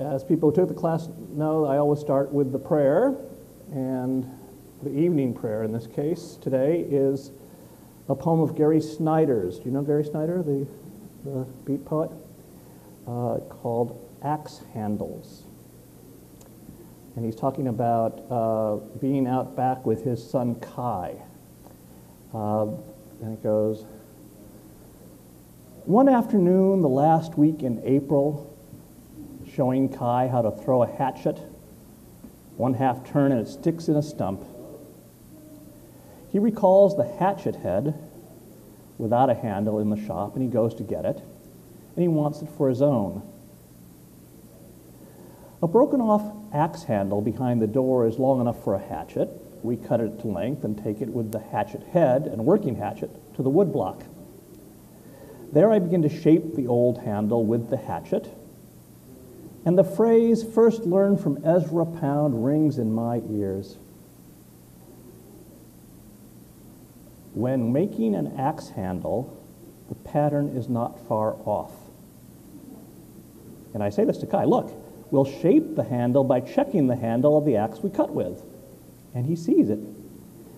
As people who took the class know, I always start with the prayer, and the evening prayer in this case today is a poem of Gary Snyder's. Do you know Gary Snyder, the beat poet? Called Axe Handles. And he's talking about being out back with his son Kai. And it goes, one afternoon the last week in April, showing Kai how to throw a hatchet, one half turn and it sticks in a stump. He recalls the hatchet head without a handle in the shop, and he goes to get it, and he wants it for his own. A broken off axe handle behind the door is long enough for a hatchet. We cut it to length and take it with the hatchet head and working hatchet to the wood block. There I begin to shape the old handle with the hatchet, and the phrase first learned from Ezra Pound rings in my ears. When making an axe handle, the pattern is not far off. And I say this to Kai, look, we'll shape the handle by checking the handle of the axe we cut with. And he sees it.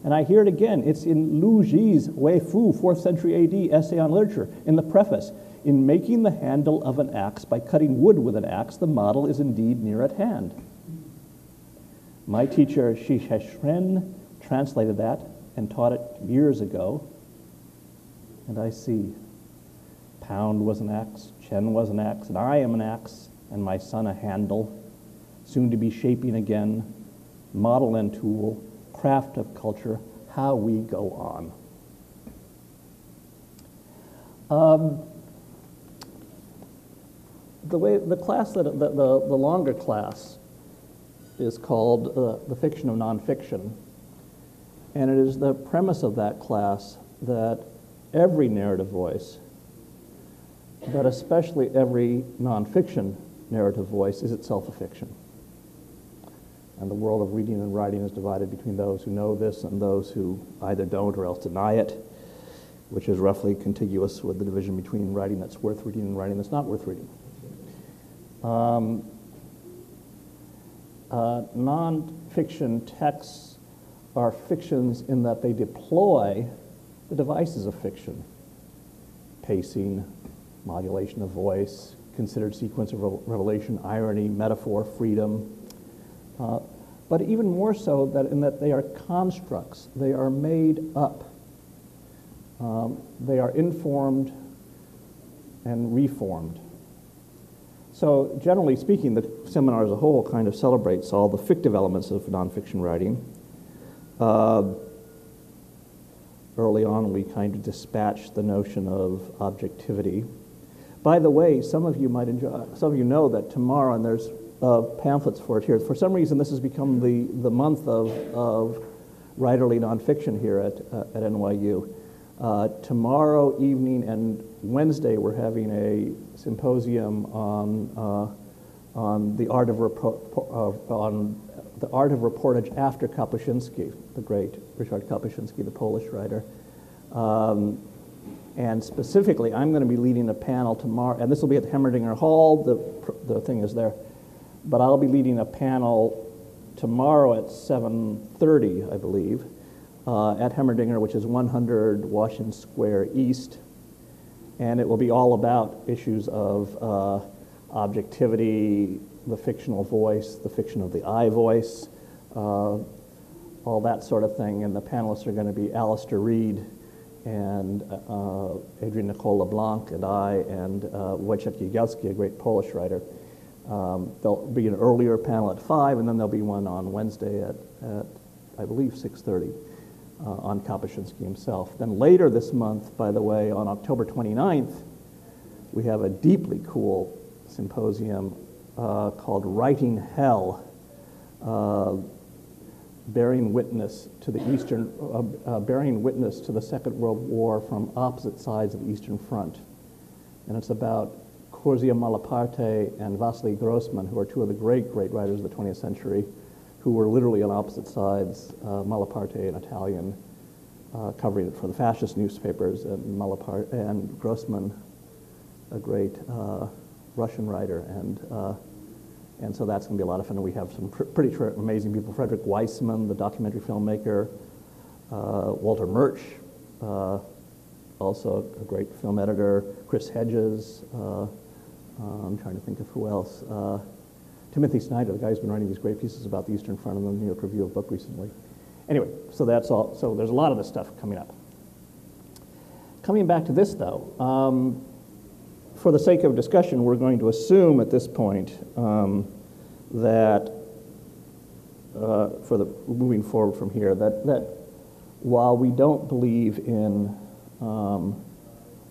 And I hear it again. It's in Lu Ji's Wei Fu, 4th century AD, Essay on Literature, in the preface. In making the handle of an axe by cutting wood with an axe, the model is indeed near at hand. My teacher, Shi Sheshren, translated that and taught it years ago. And I see Pound was an axe, Chen was an axe, and I am an axe, and my son a handle, soon to be shaping again, model and tool, craft of culture, how we go on. The longer class is called The Fiction of Nonfiction, and it is the premise of that class that every narrative voice, but especially every nonfiction narrative voice, is itself a fiction. And the world of reading and writing is divided between those who know this and those who either don't or else deny it, which is roughly contiguous with the division between writing that's worth reading and writing that's not worth reading. Non-fiction texts are fictions in that they deploy the devices of fiction: pacing, modulation of voice, considered sequence of revelation, irony, metaphor, freedom. But even more so in that they are constructs. They are made up. They are informed and reformed. So generally speaking, the seminar as a whole kind of celebrates all the fictive elements of nonfiction writing. Early on, we kind of dispatched the notion of objectivity. By the way, some of you know that tomorrow, and there's pamphlets for it here. For some reason, this has become the month of writerly nonfiction here at NYU. Tomorrow evening and Wednesday, we're having a symposium on the art of reportage after Kapuscinski, the great Ryszard Kapuscinski, the Polish writer. And specifically, I'm going to be leading a panel tomorrow, and this will be at the Hemmerdinger Hall. The thing is there, but I'll be leading a panel tomorrow at 7:30, I believe, at Hemmerdinger, which is 100 Washington Square East, and it will be all about issues of objectivity, the fictional voice, the fiction of the I voice, all that sort of thing. And the panelists are going to be Alistair Reed and Adrian Nicole LeBlanc and I and Wojciech Jagielski, a great Polish writer. There'll be an earlier panel at 5, and then there'll be one on Wednesday at I believe, 6:30 on Kapuscinski himself. Then later this month, by the way, on October 29th, we have a deeply cool symposium called Writing Hell, bearing witness to the Second World War from opposite sides of the Eastern Front. And it's about Curzio Malaparte and Vasily Grossman, who are two of the great writers of the 20th century, who were literally on opposite sides, Malaparte, an Italian, covering it for the fascist newspapers, and Grossman, a great Russian writer, And so that's going to be a lot of fun. And we have some pretty amazing people. Frederick Weissman, the documentary filmmaker, Walter Murch, also a great film editor, Chris Hedges, I'm trying to think of who else, Timothy Snyder, the guy who's been writing these great pieces about the Eastern Front in the New York Review of Book recently. Anyway, so that's all. So there's a lot of this stuff coming up. Coming back to this, though, for the sake of discussion, we're going to assume at this point that, for the moving forward from here, that while we don't believe in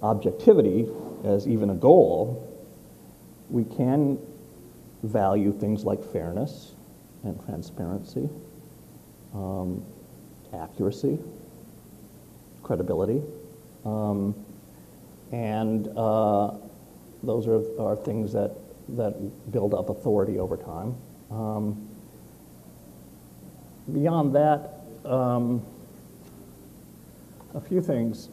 objectivity as even a goal, we can value things like fairness and transparency, accuracy, credibility, and those are things that build up authority over time. Beyond that, a few things.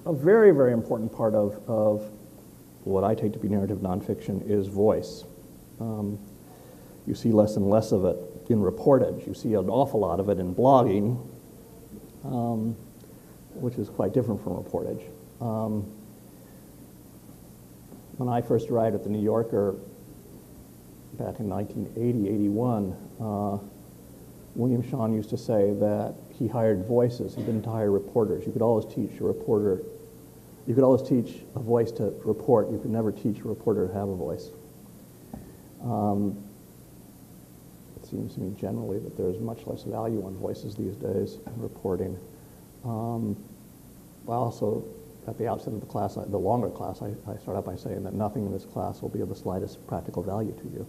A very, very important part of what I take to be narrative nonfiction is voice. You see less and less of it in reportage. You see an awful lot of it in blogging, which is quite different from reportage. When I first arrived at the New Yorker back in 1980, 81, William Shawn used to say that he hired voices. He didn't hire reporters. You could always teach a reporter. You could always teach a voice to report. You could never teach a reporter to have a voice. It seems to me generally that there's much less value on voices these days in reporting. Also, at the outset of the class, the longer class, I start out by saying that nothing in this class will be of the slightest practical value to you.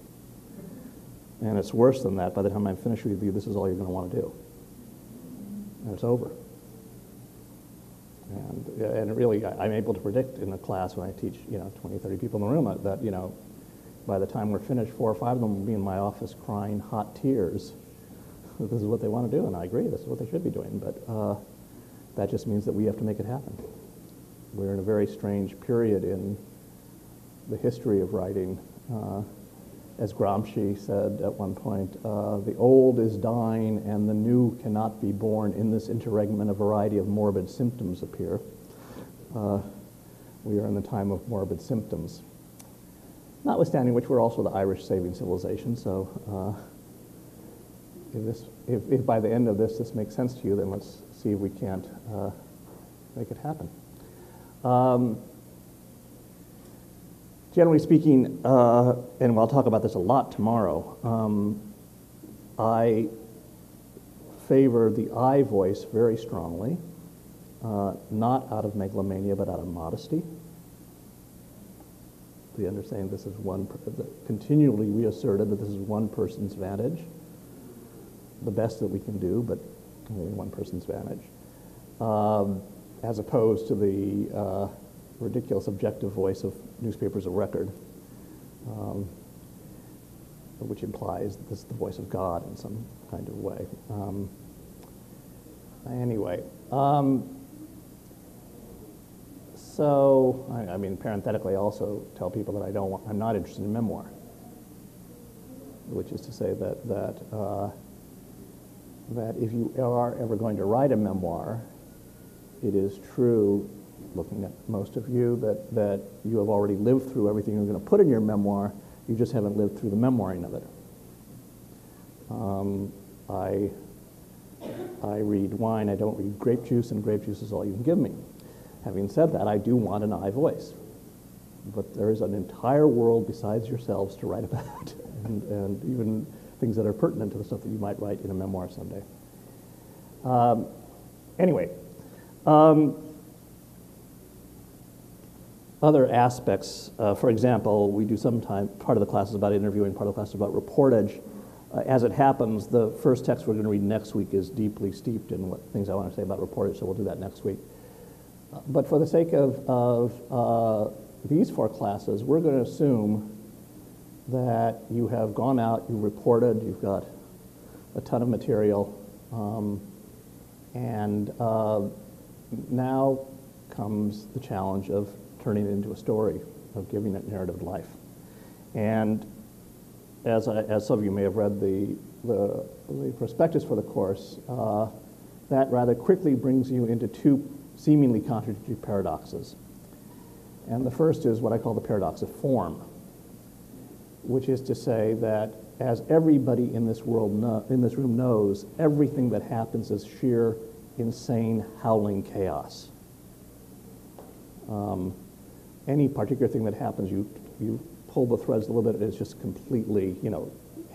And it's worse than that. By the time I'm finished with you, this is all you're going to want to do. And it's over. And really, I'm able to predict in the class when I teach, 20, 30 people in the room that, by the time we're finished, 4 or 5 of them will be in my office crying hot tears. This is what they want to do, and I agree, this is what they should be doing. But that just means that we have to make it happen. We're in a very strange period in the history of writing. As Gramsci said at one point, the old is dying and the new cannot be born. In this interregnum, a variety of morbid symptoms appear. We are in the time of morbid symptoms. Notwithstanding which, we're also the Irish saving civilization, so if by the end of this makes sense to you, then let's see if we can't make it happen. Generally speaking, and I'll talk about this a lot tomorrow, I favor the I voice very strongly, not out of megalomania, but out of modesty. We understand this is continually reasserted that this is one person's vantage, the best that we can do, but only one person's vantage, as opposed to the ridiculous objective voice of newspapers of record, which implies that this is the voice of God in some kind of way. Anyway, so I mean, parenthetically, I also tell people that I'm not interested in memoir, which is to say that if you are ever going to write a memoir, it is true, looking at most of you, that you have already lived through everything you're going to put in your memoir. You just haven't lived through the memoiring of it. I read wine. I don't read grape juice, and grape juice is all you can give me. Having said that, I do want an I voice. But there is an entire world besides yourselves to write about, and even things that are pertinent to the stuff that you might write in a memoir someday. Anyway. Other aspects, for example, we do sometimes, part of the class is about interviewing, part of the class is about reportage. As it happens, the first text we're going to read next week is deeply steeped in what things I want to say about reportage, so we'll do that next week. But for the sake of these 4 classes, we're going to assume that you have gone out, you reported, you've got a ton of material, and now comes the challenge of turning it into a story, of giving it narrative life. And as some of you may have read the prospectus for the course, that rather quickly brings you into two seemingly contradictory paradoxes. And the first is what I call the paradox of form, which is to say that as everybody in this room knows, everything that happens is sheer, insane, howling chaos. Any particular thing that happens, you pull the threads a little bit, it's just completely,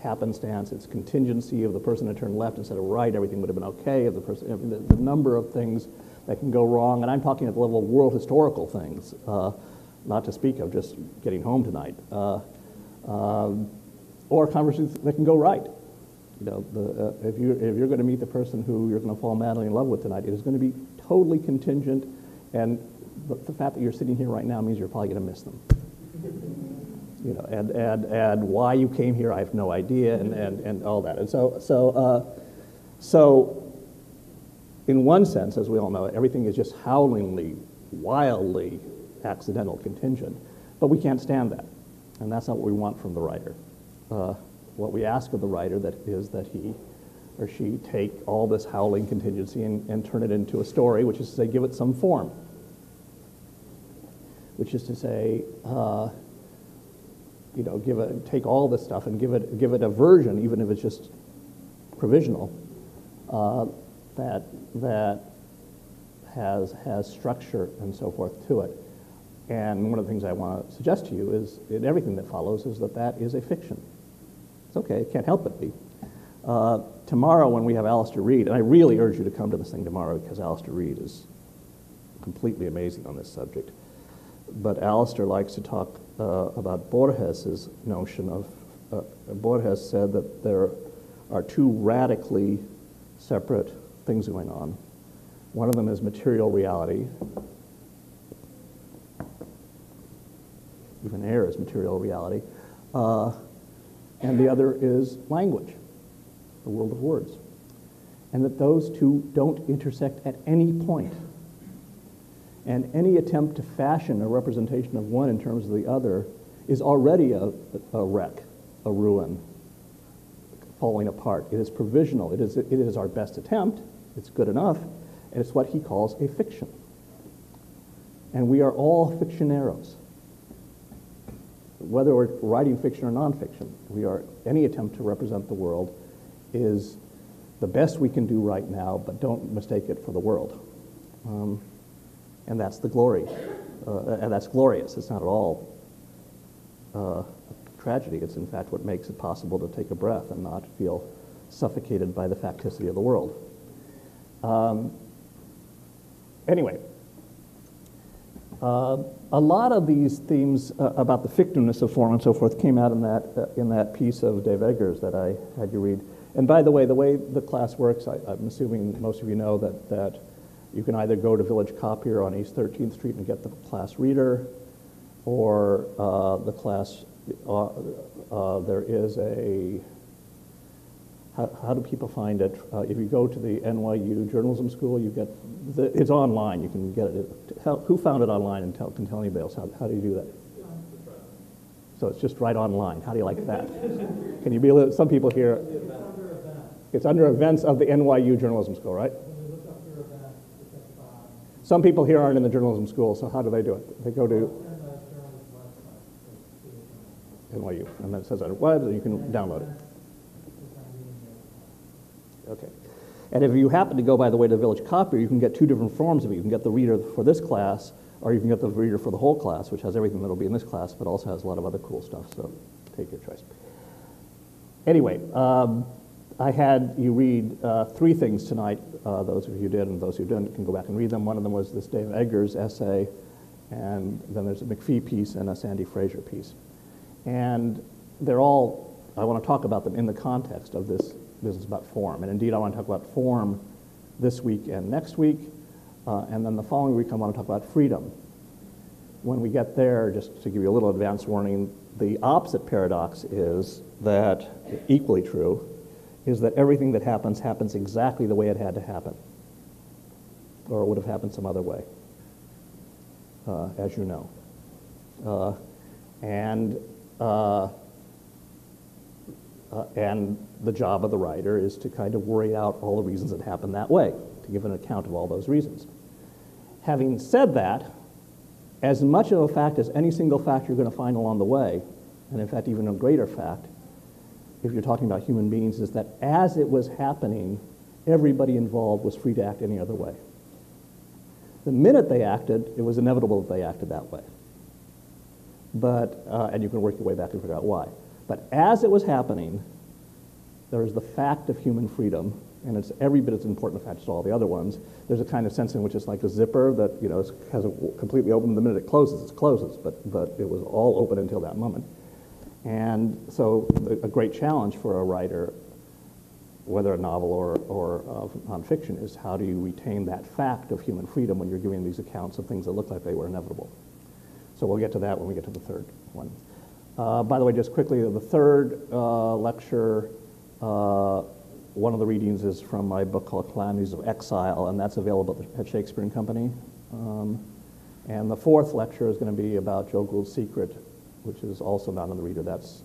happenstance. It's contingency. If the person had turned left instead of right, everything would have been okay. If the person, the number of things that can go wrong, and I'm talking at the level of world historical things, not to speak of just getting home tonight, or conversations that can go right. If you're going to meet the person who you're going to fall madly in love with tonight, it is going to be totally contingent, and the fact that you're sitting here right now means you're probably going to miss them. And why you came here, I have no idea, and all that. And so in one sense, as we all know, everything is just howlingly, wildly accidental, contingent. But we can't stand that, and that's not what we want from the writer. What we ask of the writer is that he or she take all this howling contingency and turn it into a story, which is to say, give it some form. Which is to say, take all this stuff and give it a version, even if it's just provisional, that has structure and so forth to it. And one of the things I want to suggest to you is, in everything that follows, is that is a fiction. It's okay, it can't help but be. Tomorrow when we have Alistair Reid, and I really urge you to come to this thing tomorrow because Alistair Reid is completely amazing on this subject. But Alistair likes to talk about Borges's notion of, Borges said that there are two radically separate things going on. One of them is material reality. Even air is material reality. And the other is language, the world of words. And that those two don't intersect at any point. And any attempt to fashion a representation of one in terms of the other is already a wreck, a ruin, falling apart. It is provisional. It is our best attempt. It's good enough. And it's what he calls a fiction. And we are all fictioneros. Whether we're writing fiction or nonfiction, any attempt to represent the world is the best we can do right now, but don't mistake it for the world. And that's the glory. And that's glorious. It's not at all tragedy. It's in fact what makes it possible to take a breath and not feel suffocated by the facticity of the world. Anyway, a lot of these themes about the fictiveness of form and so forth came out in that piece of Dave Eggers that I had you read. And by the way the class works, I'm assuming most of you know that you can either go to Village Copier on East 13th Street and get the class reader, or the class, there is a, how do people find it? If you go to the NYU Journalism School, you get, it's online, you can get it. Who found it online and can tell anybody else? How do you do that? So it's just right online. How do you like that? Can you be a little, some people here, it's under events of the NYU Journalism School, right? Some people here aren't in the journalism school, so how do they do it? They go to NYU, and then it says on the web, and you can download it. Okay. And if you happen to go, by the way, to the Village Copier, you can get two different forms of it. You can get the reader for this class, or you can get the reader for the whole class, which has everything that will be in this class, but also has a lot of other cool stuff, so take your choice. Anyway, I had you read three things tonight. Those of you who did and those who didn't can go back and read them. One of them was this Dave Eggers essay, and then there's a Mcphee piece and a Sandy Fraser piece. And they're all, I want to talk about them in the context of this business about form. And indeed, I want to talk about form this week and next week. And then the following week, I want to talk about freedom. When we get there, just to give you a little advance warning, the opposite paradox is that, equally true, is that everything that happens exactly the way it had to happen, or it would have happened some other way. as you know. And the job of the writer is to kind of worry out all the reasons it happened that way, to give an account of all those reasons. Having said that, as much of a fact as any single fact you're going to find along the way, and in fact even a greater fact, if you're talking about human beings, is that as it was happening, everybody involved was free to act any other way. The minute they acted, it was inevitable that they acted that way. But, and you can work your way back and figure out why. But as it was happening, there is the fact of human freedom, and it's every bit as important a fact as all the other ones. There's a kind of sense in which it's like a zipper that, you know, hasn't completely opened. The minute it closes, but it was all open until that moment. And so a great challenge for a writer, whether a novel or nonfiction, is how do you retain that fact of human freedom when you're giving these accounts of things that look like they were inevitable. So we'll get to that when we get to the third one. By the way, just quickly, the third lecture, one of the readings is from my book called Calamities of Exile, and that's available at Shakespeare and Company. And the fourth lecture is going to be about Joe Gould's Secret, which is also not on the reader. That's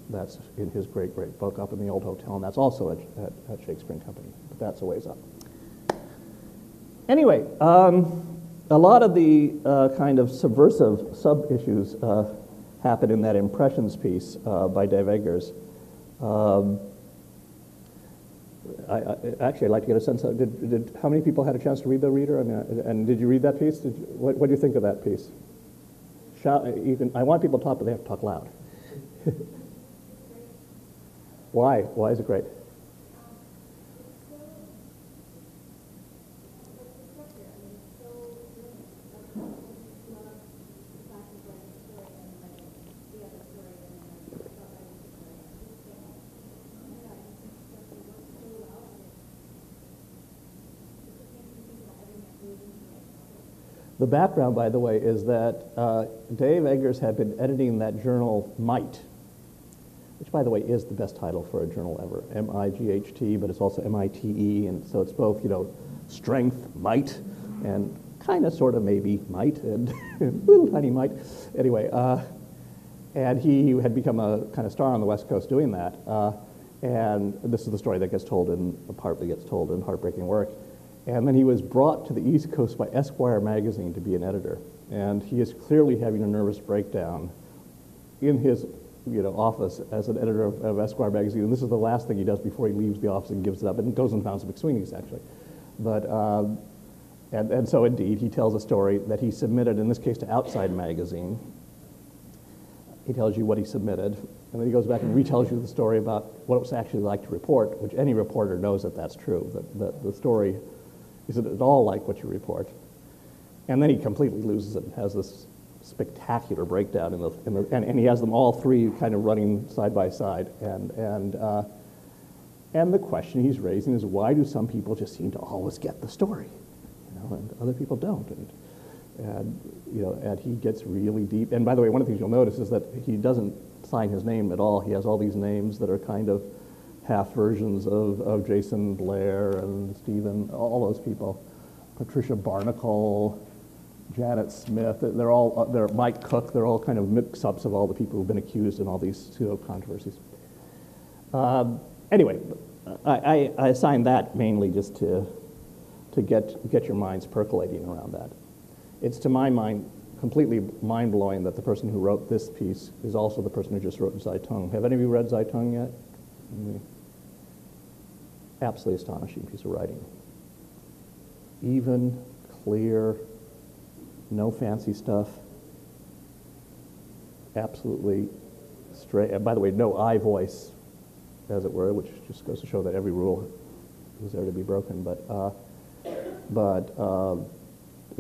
in his great book Up in the Old Hotel, and that's also at Shakespeare and Company, but that's a ways up. Anyway, a lot of the kind of subversive sub-issues happen in that Impressions piece by Dave Eggers. Actually, I'd like to get a sense of, how many people had a chance to read the reader? I mean, and did you read that piece? What do you think of that piece? Shout, I want people to talk, but they have to talk loud. Why? Why is it great? The background, by the way, is that Dave Eggers had been editing that journal Might, which, by the way, is the best title for a journal ever. M-I-G-H-T, but it's also M-I-T-E, and so it's both, you know, strength, might, and kind of, sort of, maybe might, and little tiny might. Anyway, and he had become a kind of star on the West Coast doing that. And this is the story that gets told in, partly gets told in Heartbreaking Work. And then he was brought to the East Coast by Esquire magazine to be an editor. And he is clearly having a nervous breakdown in his, you know, office as an editor of Esquire magazine. And this is the last thing he does before he leaves the office and gives it up, and goes and founds McSweeney's, actually. But, and so indeed, he tells a story that he submitted, in this case to Outside magazine. He tells you what he submitted, and then he goes back and retells you the story about what it was actually like to report, which any reporter knows that that's true, that the story isn't at all like what you report. And then he completely loses it and has this spectacular breakdown and he has them all three kind of running side by side. And the question he's raising is, why do some people just seem to always get the story, you know, and other people don't? And you know, and he gets really deep. And by the way, one of the things you'll notice is that he doesn't sign his name at all. He has all these names that are kind of half versions of Jason Blair and Stephen, all those people, Patricia Barnacle, Janet Smith, they're Mike Cook, they're all kind of mix-ups of all the people who've been accused in all these pseudo-controversies. Anyway, I assigned that mainly just to get your minds percolating around that. It's, to my mind, completely mind-blowing that the person who wrote this piece is also the person who just wrote Zeitung. Have any of you read Zeitung yet? Absolutely astonishing piece of writing. Even, clear, no fancy stuff. Absolutely straight. And by the way, no I voice, as it were, which just goes to show that every rule is there to be broken. But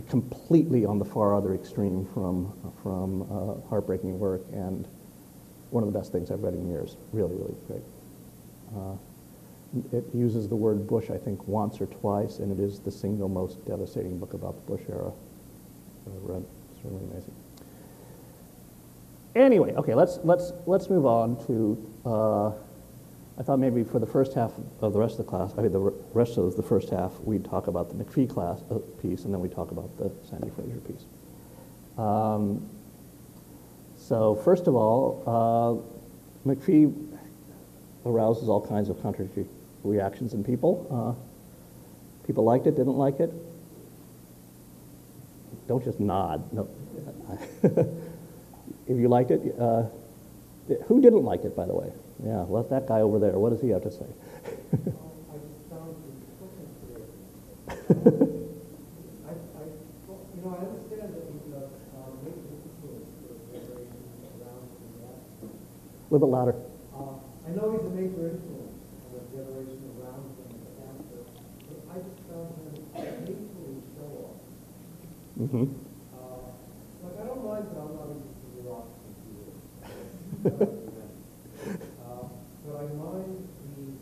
completely on the far other extreme from Heartbreaking Work, and one of the best things I've read in years. Really, really great. It uses the word Bush, I think, once or twice, and it is the single most devastating book about the Bush era I've read. It's really amazing. Anyway, okay, let's move on to. I thought maybe for the first half of the rest of the class, I mean, the rest of the first half, we'd talk about the Mcphee class piece, and then we'd talk about the Sandy Fraser piece. So first of all, Mcphee arouses all kinds of contradictory reactions in people. People liked it, didn't like it. Don't just nod. No. If you liked it, who didn't like it, by the way? Yeah, let that guy over there. What does he have to say? I just found it I understand that he's a major influence for generations around the A little bit louder. I know he's a major influence on the generation around him after, but I just found him painfully show off. Mm-hmm. Like, I don't mind that I'm not interested in rock but I mind the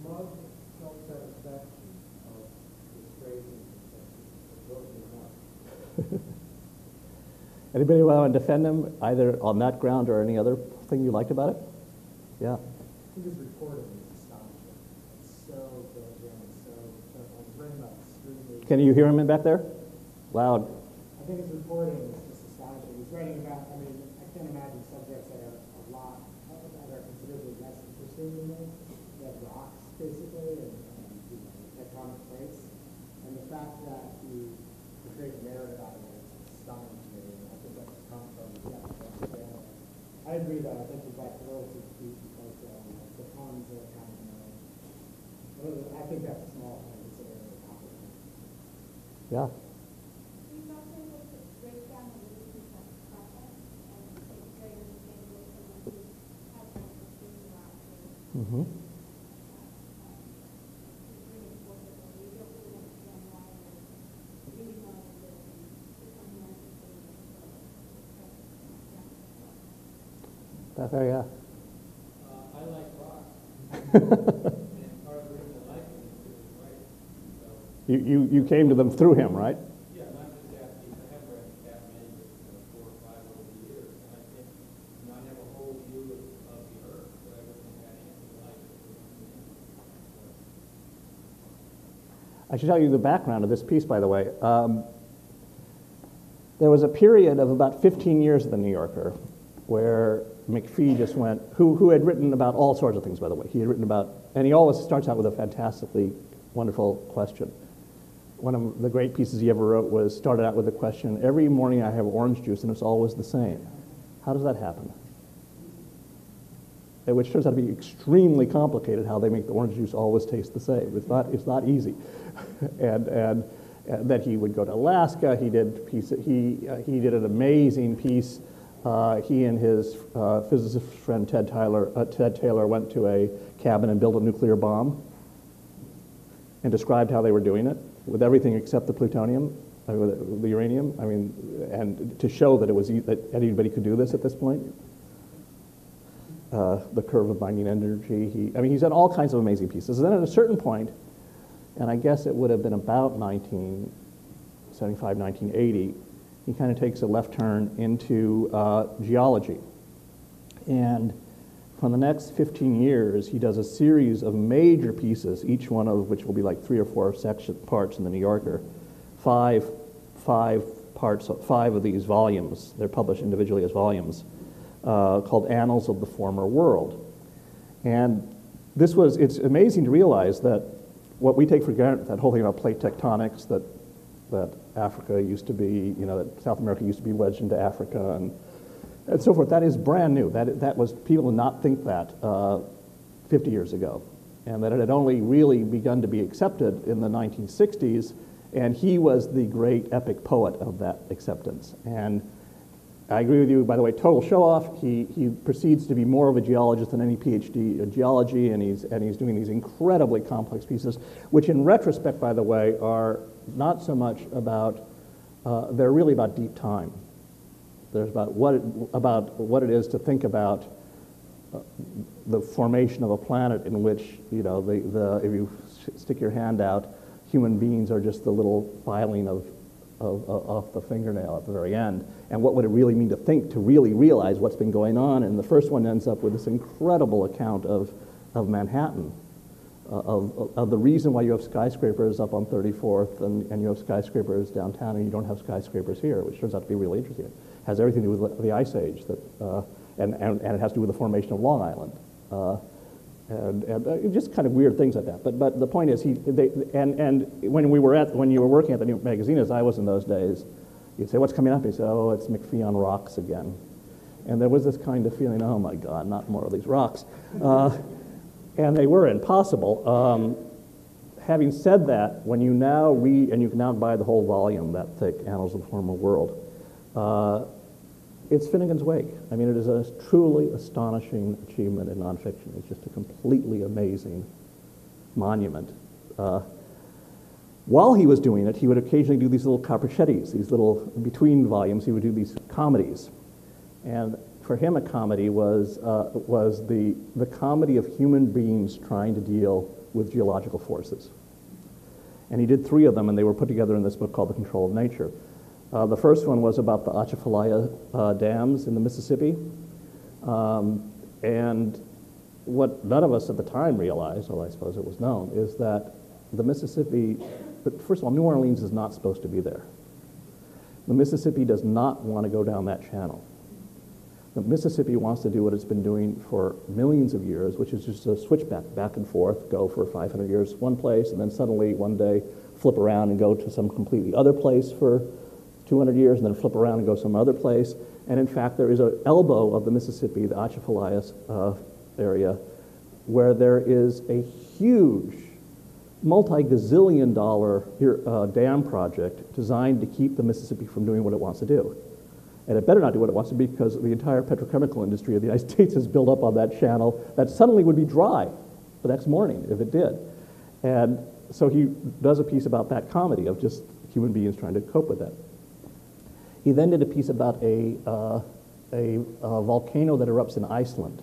smug self-satisfaction of his phrasing that broke me heart. Anybody want to defend him, either on that ground or any other thing you liked about it? Yeah. His reporting is astonishing. It's so diligent, it's so careful. He's writing about extremely... Can you hear him in back there? Loud. I think his reporting is just astonishing. He's writing about, I mean, I can't imagine subjects that are a lot, that are considerably less interesting than this. You have rocks, basically, and tectonic plates. And the fact that he creates a narrative out of it is stunning to me. And I think that's come from the depth of understanding. I agree, though. I think he's like thrilled to speak because the puns are kind of, I think that's a small thing considering the accomplishment. Yeah. He's also able to break down the reasons of the process, and it's very understandable for someone who has that experience around it. Mm-hmm. It's really important that we don't really understand why we're really not able to become more interested in Back there, yeah. I like rocks. And part of the reason I like it is because it's right. So, You came to them through him, right? yeah, not just that piece. I have read that manuscript 4 or 5 over the years, and I think I have a whole view of the earth, but I would think that answer life is I should tell you the background of this piece, by the way. There was a period of about 15 years at the New Yorker where Mcphee just went, who had written about all sorts of things, by the way. He had written about, and he always starts out with a fantastically wonderful question. One of the great pieces he ever wrote started out with the question, every morning I have orange juice and it's always the same. How does that happen? Which turns out to be extremely complicated, how they make the orange juice always taste the same. It's not easy. and that he would go to Alaska. He did an amazing piece. He and his physicist friend Ted Taylor went to a cabin and built a nuclear bomb and described how they were doing it with everything except the plutonium, the uranium. I mean, and to show that that anybody could do this at this point. The curve of binding energy. He's done all kinds of amazing pieces. And then at a certain point, and I guess it would have been about 1975, 1980, he kind of takes a left turn into geology. And for the next 15 years, he does a series of major pieces, each one of which will be like 3 or 4 parts in the New Yorker. 5 parts, 5 of these volumes, they're published individually as volumes, called Annals of the Former World. And it's amazing to realize that what we take for granted, that whole thing about plate tectonics, that Africa used to be, that South America used to be wedged into Africa and so forth. That is brand new. That was, people did not think that 50 years ago, and that it had only really begun to be accepted in the 1960s, and he was the great epic poet of that acceptance. And I agree with you, by the way, total show-off. He proceeds to be more of a geologist than any PhD in geology, and he's doing these incredibly complex pieces, which in retrospect, by the way, are not so much about, they're really about deep time. There's about what it is to think about the formation of a planet in which, if you stick your hand out, human beings are just the little filing of off the fingernail at the very end. And what would it really mean to think, to really realize what's been going on? And the first one ends up with this incredible account of Manhattan, of the reason why you have skyscrapers up on 34th and you have skyscrapers downtown and you don't have skyscrapers here, which turns out to be really interesting. has everything to do with the Ice Age, and it has to do with the formation of Long Island. And just kind of weird things like that. But the point is, when you were working at the New magazine, as I was in those days, you'd say, "What's coming up?" He'd say, "Oh, it's Mcphee on rocks again." And there was this kind of feeling, "Oh my God, not more of these rocks," and they were impossible. Having said that, when you now read, and you can now buy the whole volume, that thick, Annals of the Former World, it's Finnegan's Wake. I mean, it is a truly astonishing achievement in nonfiction. It's just a completely amazing monument. While he was doing it, he would occasionally do these little capricettis, these little, between volumes, he would do these comedies. And for him, a comedy was the comedy of human beings trying to deal with geological forces. And he did 3 of them, and they were put together in this book called The Control of Nature. The first one was about the Atchafalaya dams in the Mississippi. And what none of us at the time realized, although I suppose it was known, is that the Mississippi, but first of all, New Orleans is not supposed to be there. The Mississippi does not want to go down that channel. The Mississippi wants to do what it's been doing for millions of years, which is just a switch back and forth, go for 500 years one place, and then suddenly one day flip around and go to some completely other place for 200 years, and then flip around and go some other place. And in fact, there is an elbow of the Mississippi, the Atchafalaya area, where there is a huge multi-gazillion dollar dam project designed to keep the Mississippi from doing what it wants to do. And it better not do what it wants to be, because the entire petrochemical industry of the United States is built up on that channel that suddenly would be dry the next morning if it did. And so he does a piece about that comedy of just human beings trying to cope with that. He then did a piece about a volcano that erupts in Iceland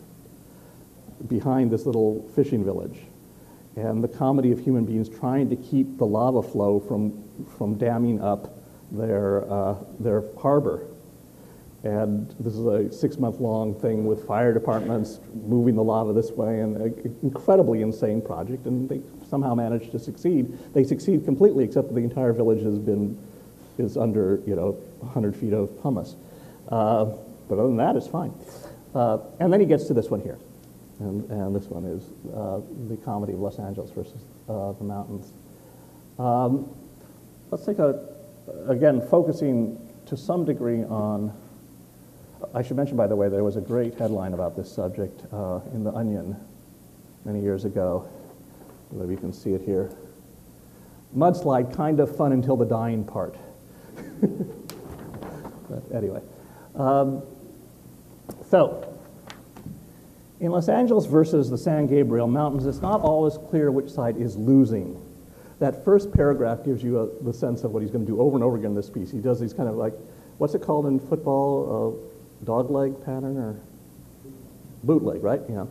behind this little fishing village, and the comedy of human beings trying to keep the lava flow from damming up their harbor. And this is a 6-month-long thing with fire departments moving the lava this way, and an incredibly insane project, and they somehow managed to succeed. They succeed completely, except that the entire village is under 100 feet of pumice. But other than that, it's fine. And then he gets to this one here. And this one is the comedy of Los Angeles versus the mountains. Let's take again, focusing to some degree on, I should mention, by the way, there was a great headline about this subject in The Onion many years ago. Maybe you can see it here. Mudslide, kind of fun until the dying part. But anyway. So, in Los Angeles versus the San Gabriel Mountains, it's not always clear which side is losing. That first paragraph gives you the sense of what he's going to do over and over again in this piece. He does these kind of like, what's it called in football? Dogleg pattern or bootleg, right? Yeah.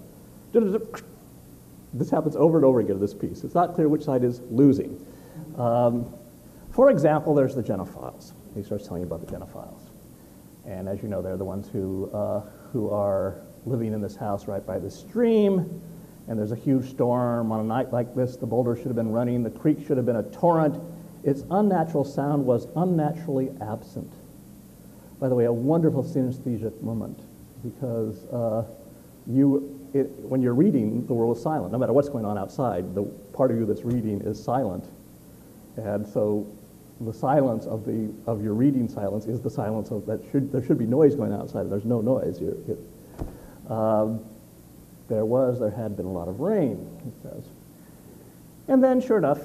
This happens over and over again in this piece. It's not clear which side is losing. For example, there's the genophiles. He starts telling you about the genophiles. And as you know, they're the ones who are living in this house right by the stream, and there's a huge storm. On a night like this, the boulders should have been running, the creek should have been a torrent. Its unnatural sound was unnaturally absent. By the way, a wonderful synesthetic moment, because when you're reading, the world is silent. No matter what's going on outside, the part of you that's reading is silent. And so the silence of your reading silence is the silence of there should be noise going outside. There's no noise. There had been a lot of rain, he says. And then, sure enough,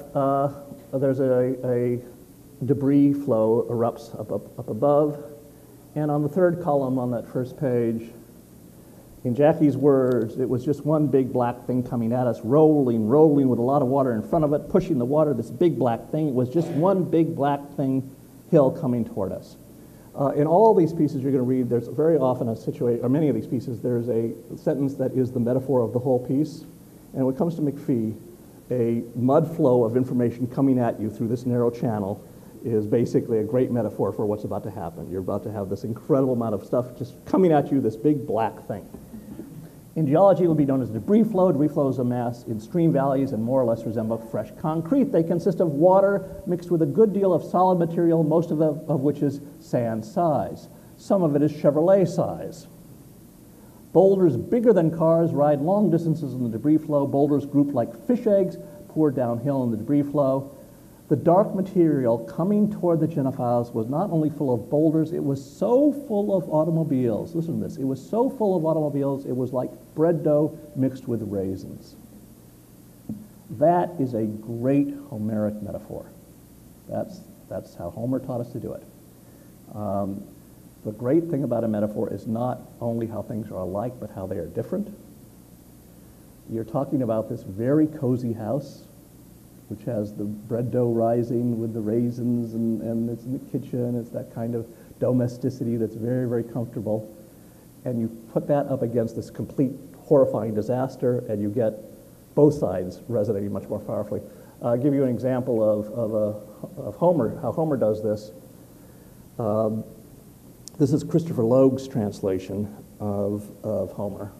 there's a debris flow erupts up above. And on the third column on that first page, in Jackie's words, it was just one big black thing coming at us, rolling with a lot of water in front of it, pushing the water, this big black thing. It was just one big black thing, hill coming toward us. In all these pieces you're going to read, there's very often a situation, or many of these pieces, there's a sentence that is the metaphor of the whole piece. And when it comes to Mcphee, a mud flow of information coming at you through this narrow channel is basically a great metaphor for what's about to happen. You're about to have this incredible amount of stuff just coming at you, this big black thing. In geology, it would be known as debris flow. Debris flows amass in stream valleys and more or less resemble fresh concrete. They consist of water mixed with a good deal of solid material, most of which is sand size. Some of it is Chevrolet size. Boulders bigger than cars ride long distances in the debris flow. Boulders grouped like fish eggs pour downhill in the debris flow. The dark material coming toward the genophiles was not only full of boulders, it was so full of automobiles. Listen to this. It was so full of automobiles, it was like bread dough mixed with raisins. That is a great Homeric metaphor. That's how Homer taught us to do it. The great thing about a metaphor is not only how things are alike, but how they are different. You're talking about this very cozy house, which has the bread dough rising with the raisins, and it's in the kitchen. It's that kind of domesticity that's very, very comfortable. And you put that up against this complete horrifying disaster, and you get both sides resonating much more powerfully. I'll give you an example of Homer, how Homer does this. This is Christopher Logue's translation of Homer.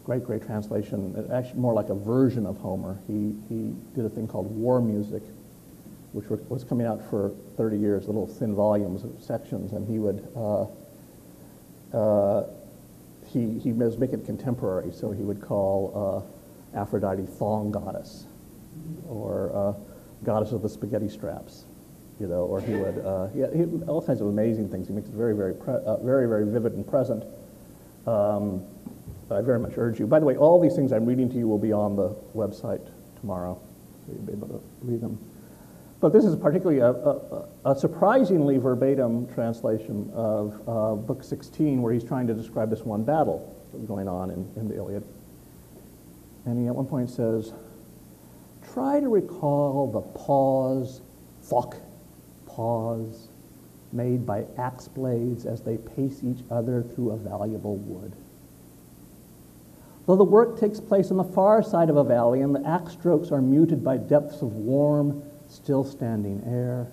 Great translation. Actually, more like a version of Homer. He did a thing called War Music, which was coming out for 30 years, little thin volumes of sections, and he would he was making it contemporary, so he would call Aphrodite Thong Goddess, or Goddess of the Spaghetti Straps, or he would he had all kinds of amazing things. He makes it very, very vivid and present. I very much urge you. By the way, all these things I'm reading to you will be on the website tomorrow, so you'll be able to read them. But this is particularly a surprisingly verbatim translation of Book 16, where he's trying to describe this one battle that was going on in the Iliad. And he at one point says, try to recall the pause, pause, made by axe blades as they pace each other through a valuable wood. Though the work takes place on the far side of a valley and the axe strokes are muted by depths of warm, still standing air,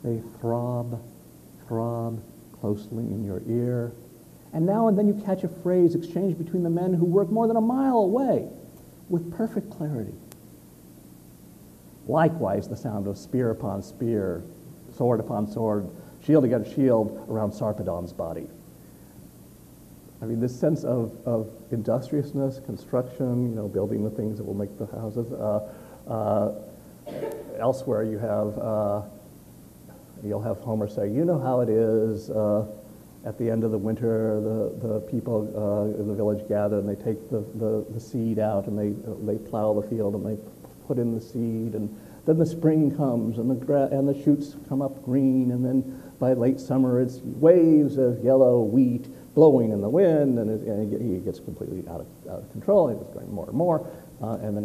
they throb closely in your ear. And now and then you catch a phrase exchanged between the men who work more than a mile away with perfect clarity. Likewise, the sound of spear upon spear, sword upon sword, shield against shield around Sarpedon's body. I mean, this sense of industriousness, construction, building the things that will make the houses. Elsewhere, you'll have Homer say, you know how it is at the end of the winter, the people in the village gather and they take the seed out and they plow the field and they put in the seed, and then the spring comes and the shoots come up green, and then by late summer it's waves of yellow wheat blowing in the wind, and he gets completely out of control. He was going more and more, and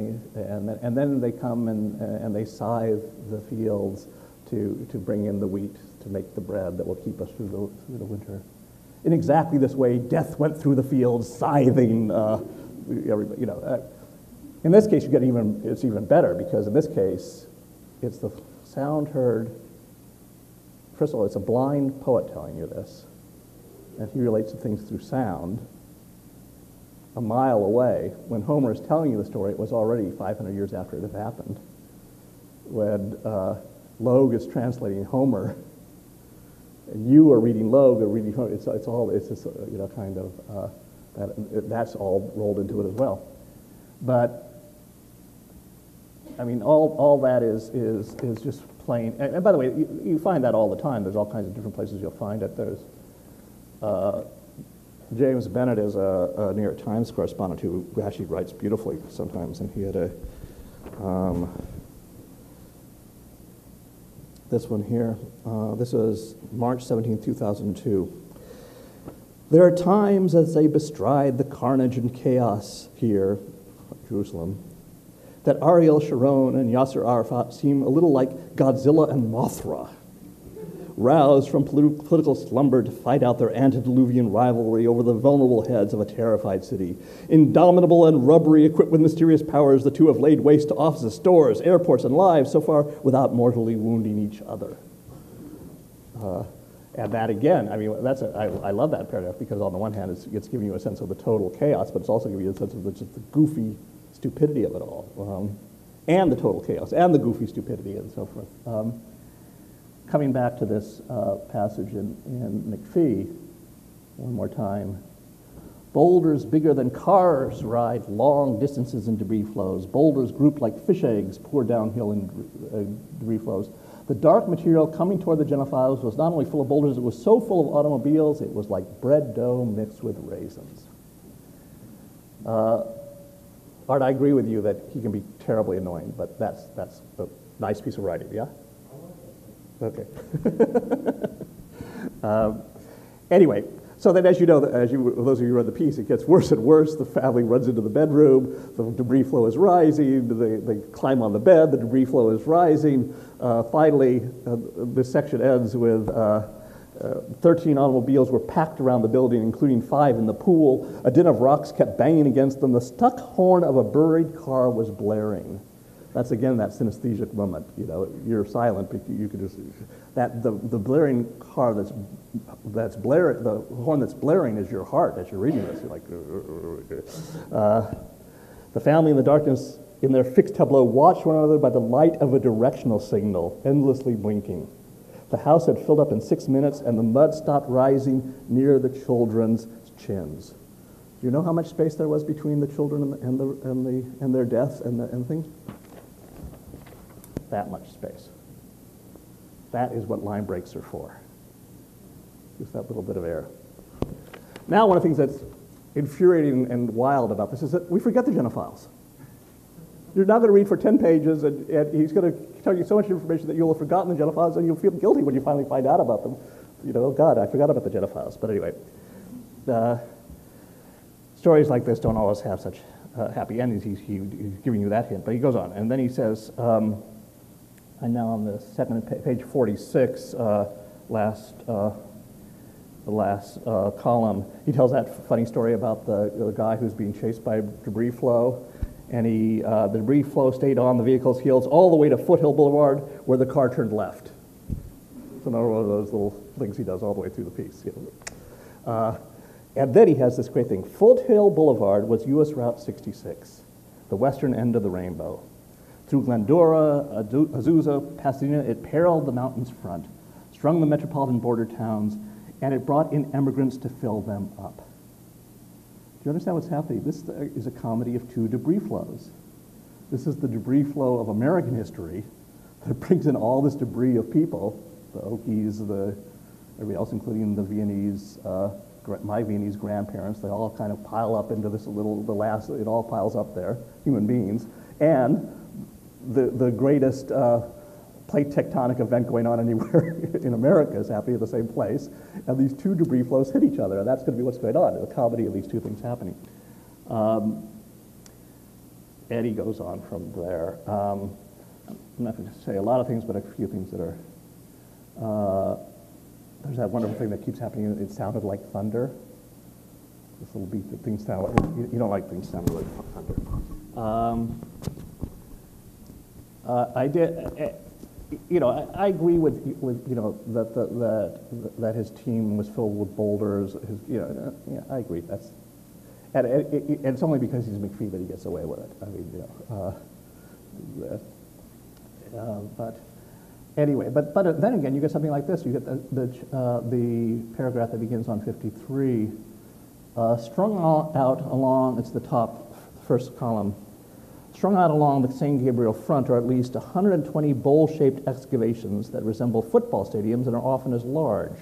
then they come and they scythe the fields to bring in the wheat to make the bread that will keep us through the winter. In exactly this way, death went through the fields, scything everybody. In this case, it's even better, because in this case, it's the sound heard. First of all, it's a blind poet telling you this. And he relates to things through sound. A mile away, when Homer is telling you the story, it was already 500 years after it had happened. When Logue is translating Homer, and you are reading Logue or reading Homer, it's just kind of that's all rolled into it as well. But I mean, all that is just plain. And by the way, you find that all the time. There's all kinds of different places you'll find it. There's James Bennett is a New York Times correspondent who actually writes beautifully sometimes, and he had this one here. This is March 17, 2002. There are times as they bestride the carnage and chaos here, Jerusalem, that Ariel Sharon and Yasser Arafat seem a little like Godzilla and Mothra, roused from political slumber to fight out their antediluvian rivalry over the vulnerable heads of a terrified city. Indomitable and rubbery, equipped with mysterious powers, the two have laid waste to offices, stores, airports, and lives, so far without mortally wounding each other. And that again, I mean, I love that paragraph, because on the one hand, it's giving you a sense of the total chaos, but it's also giving you a sense of just the goofy stupidity of it all, and the total chaos, and the goofy stupidity, and so forth. coming back to this passage in Mcphee, one more time. Boulders bigger than cars ride long distances in debris flows. Boulders grouped like fish eggs pour downhill in debris flows. The dark material coming toward the genophiles was not only full of boulders, it was so full of automobiles, it was like bread dough mixed with raisins. Art, I agree with you that he can be terribly annoying, but that's a nice piece of writing, yeah? Okay. Anyway, so then as you know, those of you who read the piece, it gets worse and worse. The family runs into the bedroom, the debris flow is rising, they climb on the bed, the debris flow is rising. Finally, this section ends with 13 automobiles were packed around the building, including 5 in the pool. A din of rocks kept banging against them. The stuck horn of a buried car was blaring. That's again that synesthesic moment. You know, you're silent, but you could just that the blaring car that's blaring, the horn that's blaring is your heart as you're reading this. You're like, the family in the darkness in their fixed tableau watched one another by the light of a directional signal, endlessly blinking. The house had filled up in 6 minutes, and the mud stopped rising near the children's chins. Do you know how much space there was between the children and their deaths and things? That much space. That is what line breaks are for. Just that little bit of air. Now, one of the things that's infuriating and wild about this is that we forget the genophiles. You're now going to read for 10 pages, and he's going to tell you so much information that you'll have forgotten the genophiles, and you'll feel guilty when you finally find out about them. You know, oh God, I forgot about the genophiles. But anyway, stories like this don't always have such happy endings. He's giving you that hint, but he goes on, and then he says, I'm now on the second page 46, the last column. He tells that funny story about the guy who's being chased by debris flow, and the debris flow stayed on the vehicle's heels all the way to Foothill Boulevard, where the car turned left. It's another one of those little things he does all the way through the piece. You know. And then he has this great thing. Foothill Boulevard was U.S. Route 66, the western end of the rainbow. Through Glendora, Azusa, Pasadena, it paralleled the mountain's front, strung the metropolitan border towns, and it brought in immigrants to fill them up. Do you understand what's happening? This is a comedy of 2 debris flows. This is the debris flow of American history that brings in all this debris of people, the Okies, everybody else, including the Viennese, my Viennese grandparents. They all kind of pile up into this it all piles up there, human beings. And the greatest plate tectonic event going on anywhere in America is happening at the same place, and these 2 debris flows hit each other, and that's going to be what's going on, a comedy of these 2 things happening. Eddie goes on from there. I'm not going to say a lot of things, but a few things that are, there's that wonderful thing that keeps happening, it sounded like thunder. This little beat that things sound like, you don't like things sounding like thunder. I agree with you know that his team was filled with boulders. I agree. And it's only because he's Mcphee that he gets away with it. I mean, but anyway, but then again, you get something like this. You get the paragraph that begins on 53, strung out along. It's the top first column. Strung out along the St. Gabriel front are at least 120 bowl-shaped excavations that resemble football stadiums and are often as large.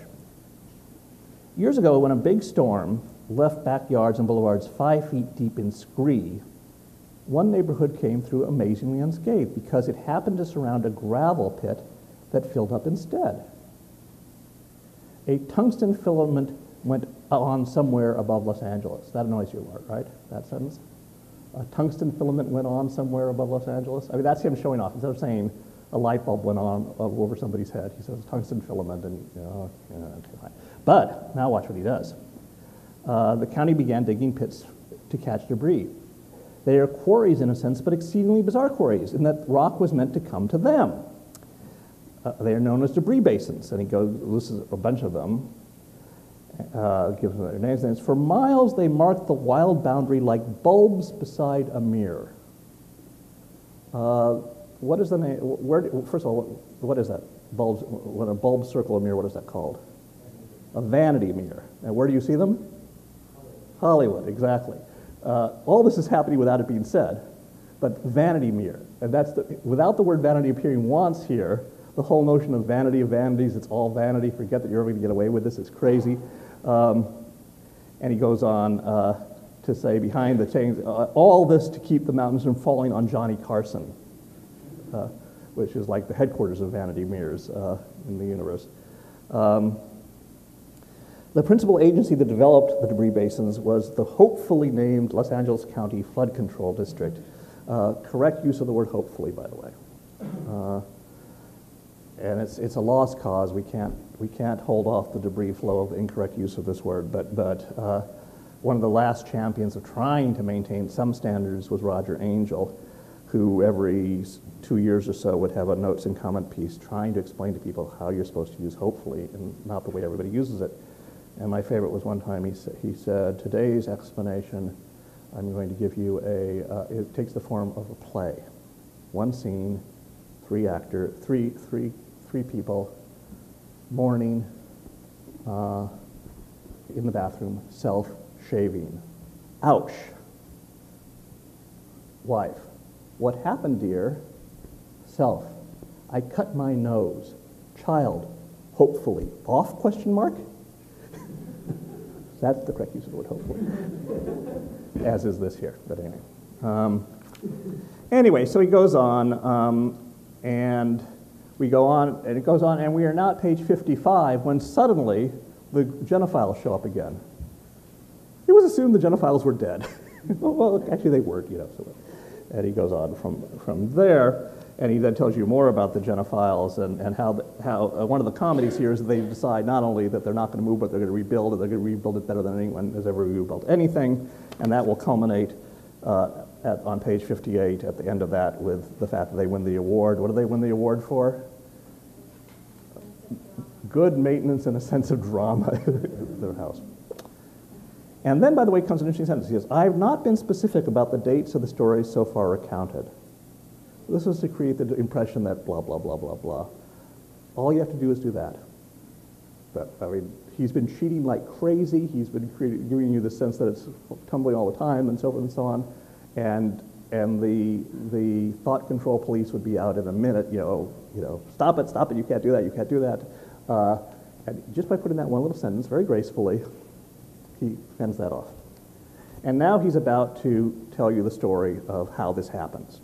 Years ago, when a big storm left backyards and boulevards 5 feet deep in scree, one neighborhood came through amazingly unscathed because it happened to surround a gravel pit that filled up instead. A tungsten filament went on somewhere above Los Angeles. That annoys you, right? That sentence? A tungsten filament went on somewhere above Los Angeles. I mean, that's him showing off. Instead of saying a light bulb went on over somebody's head, he says tungsten filament, and okay. But now watch what he does. The county began digging pits to catch debris. They are quarries in a sense, but exceedingly bizarre quarries, in that rock was meant to come to them. They are known as debris basins, and he lists a bunch of them. Gives them their names. And for miles, they marked the wild boundary like bulbs beside a mirror. What is the name? First of all, what is that? bulbs, when a bulbs circle a mirror, what is that called? A vanity mirror. And where do you see them? Hollywood, exactly. All this is happening without it being said, but vanity mirror. And that's without the word vanity appearing once here, the whole notion of vanity of vanities, it's all vanity, forget that you're ever going to get away with this, it's crazy. And he goes on to say, behind the chains, all this to keep the mountains from falling on Johnny Carson, which is like the headquarters of vanity mirrors in the universe. The principal agency that developed the debris basins was the hopefully named Los Angeles County Flood Control District. Correct use of the word hopefully, by the way. And it's a lost cause. We can't hold off the debris flow of incorrect use of this word. But one of the last champions of trying to maintain some standards was Roger Angell, who every 2 years or so would have a notes and comment piece trying to explain to people how you're supposed to use hopefully and not the way everybody uses it. And my favorite was one time he said, today's explanation, I'm going to give you it takes the form of a play. One scene, three people, morning, in the bathroom, self-shaving. Ouch. Wife, what happened, dear? Self, I cut my nose. Child, hopefully. Off, question mark? That's the correct use of the word hopefully. As is this here, but anyway. Anyway, so he goes on, and we go on, and it goes on, and we are now at page 55 when suddenly the genophiles show up again. It was assumed the genophiles were dead. Well, actually they weren't, So, and he goes on from there, and he then tells you more about the genophiles and how one of the comedies here is that they decide not only that they're not going to move, but they're going to rebuild it. They're going to rebuild it better than anyone has ever rebuilt anything, and that will culminate on page 58 at the end of that with the fact that they win the award. What do they win the award for? Good maintenance and a sense of drama in their house. And then, by the way, comes an interesting sentence. He says, I have not been specific about the dates of the stories so far recounted. This was to create the impression that blah, blah, blah, blah, blah. All you have to do is do that. But, I mean, he's been cheating like crazy. He's been giving you the sense that it's tumbling all the time and so forth and so on. And the thought control police would be out in a minute, stop it, you can't do that. And just by putting that one little sentence very gracefully, he fends that off. And now he's about to tell you the story of how this happens.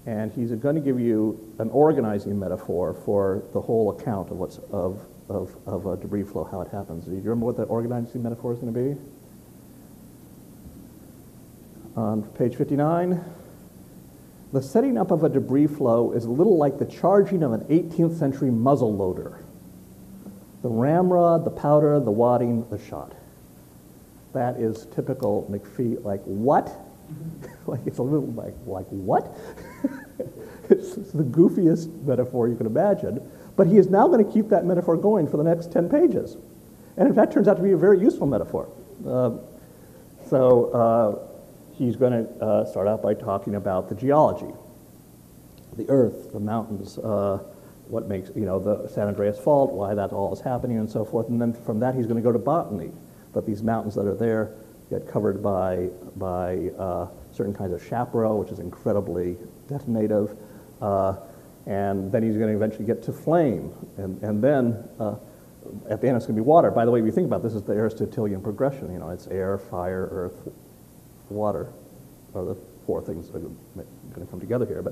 And he's going to give you an organizing metaphor for the whole account of a debris flow, how it happens. Do you remember what the organizing metaphor is going to be? On page 59, the setting up of a debris flow is a little like the charging of an 18th century muzzle loader. The ramrod, the powder, the wadding, the shot. That is typical Mcphee, like what? Like it's a little like what? It's the goofiest metaphor you can imagine, but he is now going to keep that metaphor going for the next 10 pages. And in fact, turns out to be a very useful metaphor. He's going to start out by talking about the geology, the earth, the mountains, what makes, the San Andreas Fault, why that all is happening and so forth. And then from that, he's going to go to botany, that these mountains that are there get covered by certain kinds of chaparral, which is incredibly detonative. And then he's going to eventually get to flame. And then at the end, it's going to be water. By the way, if you think about this, it's the Aristotelian progression. It's air, fire, earth, water are the four things that are going to come together here.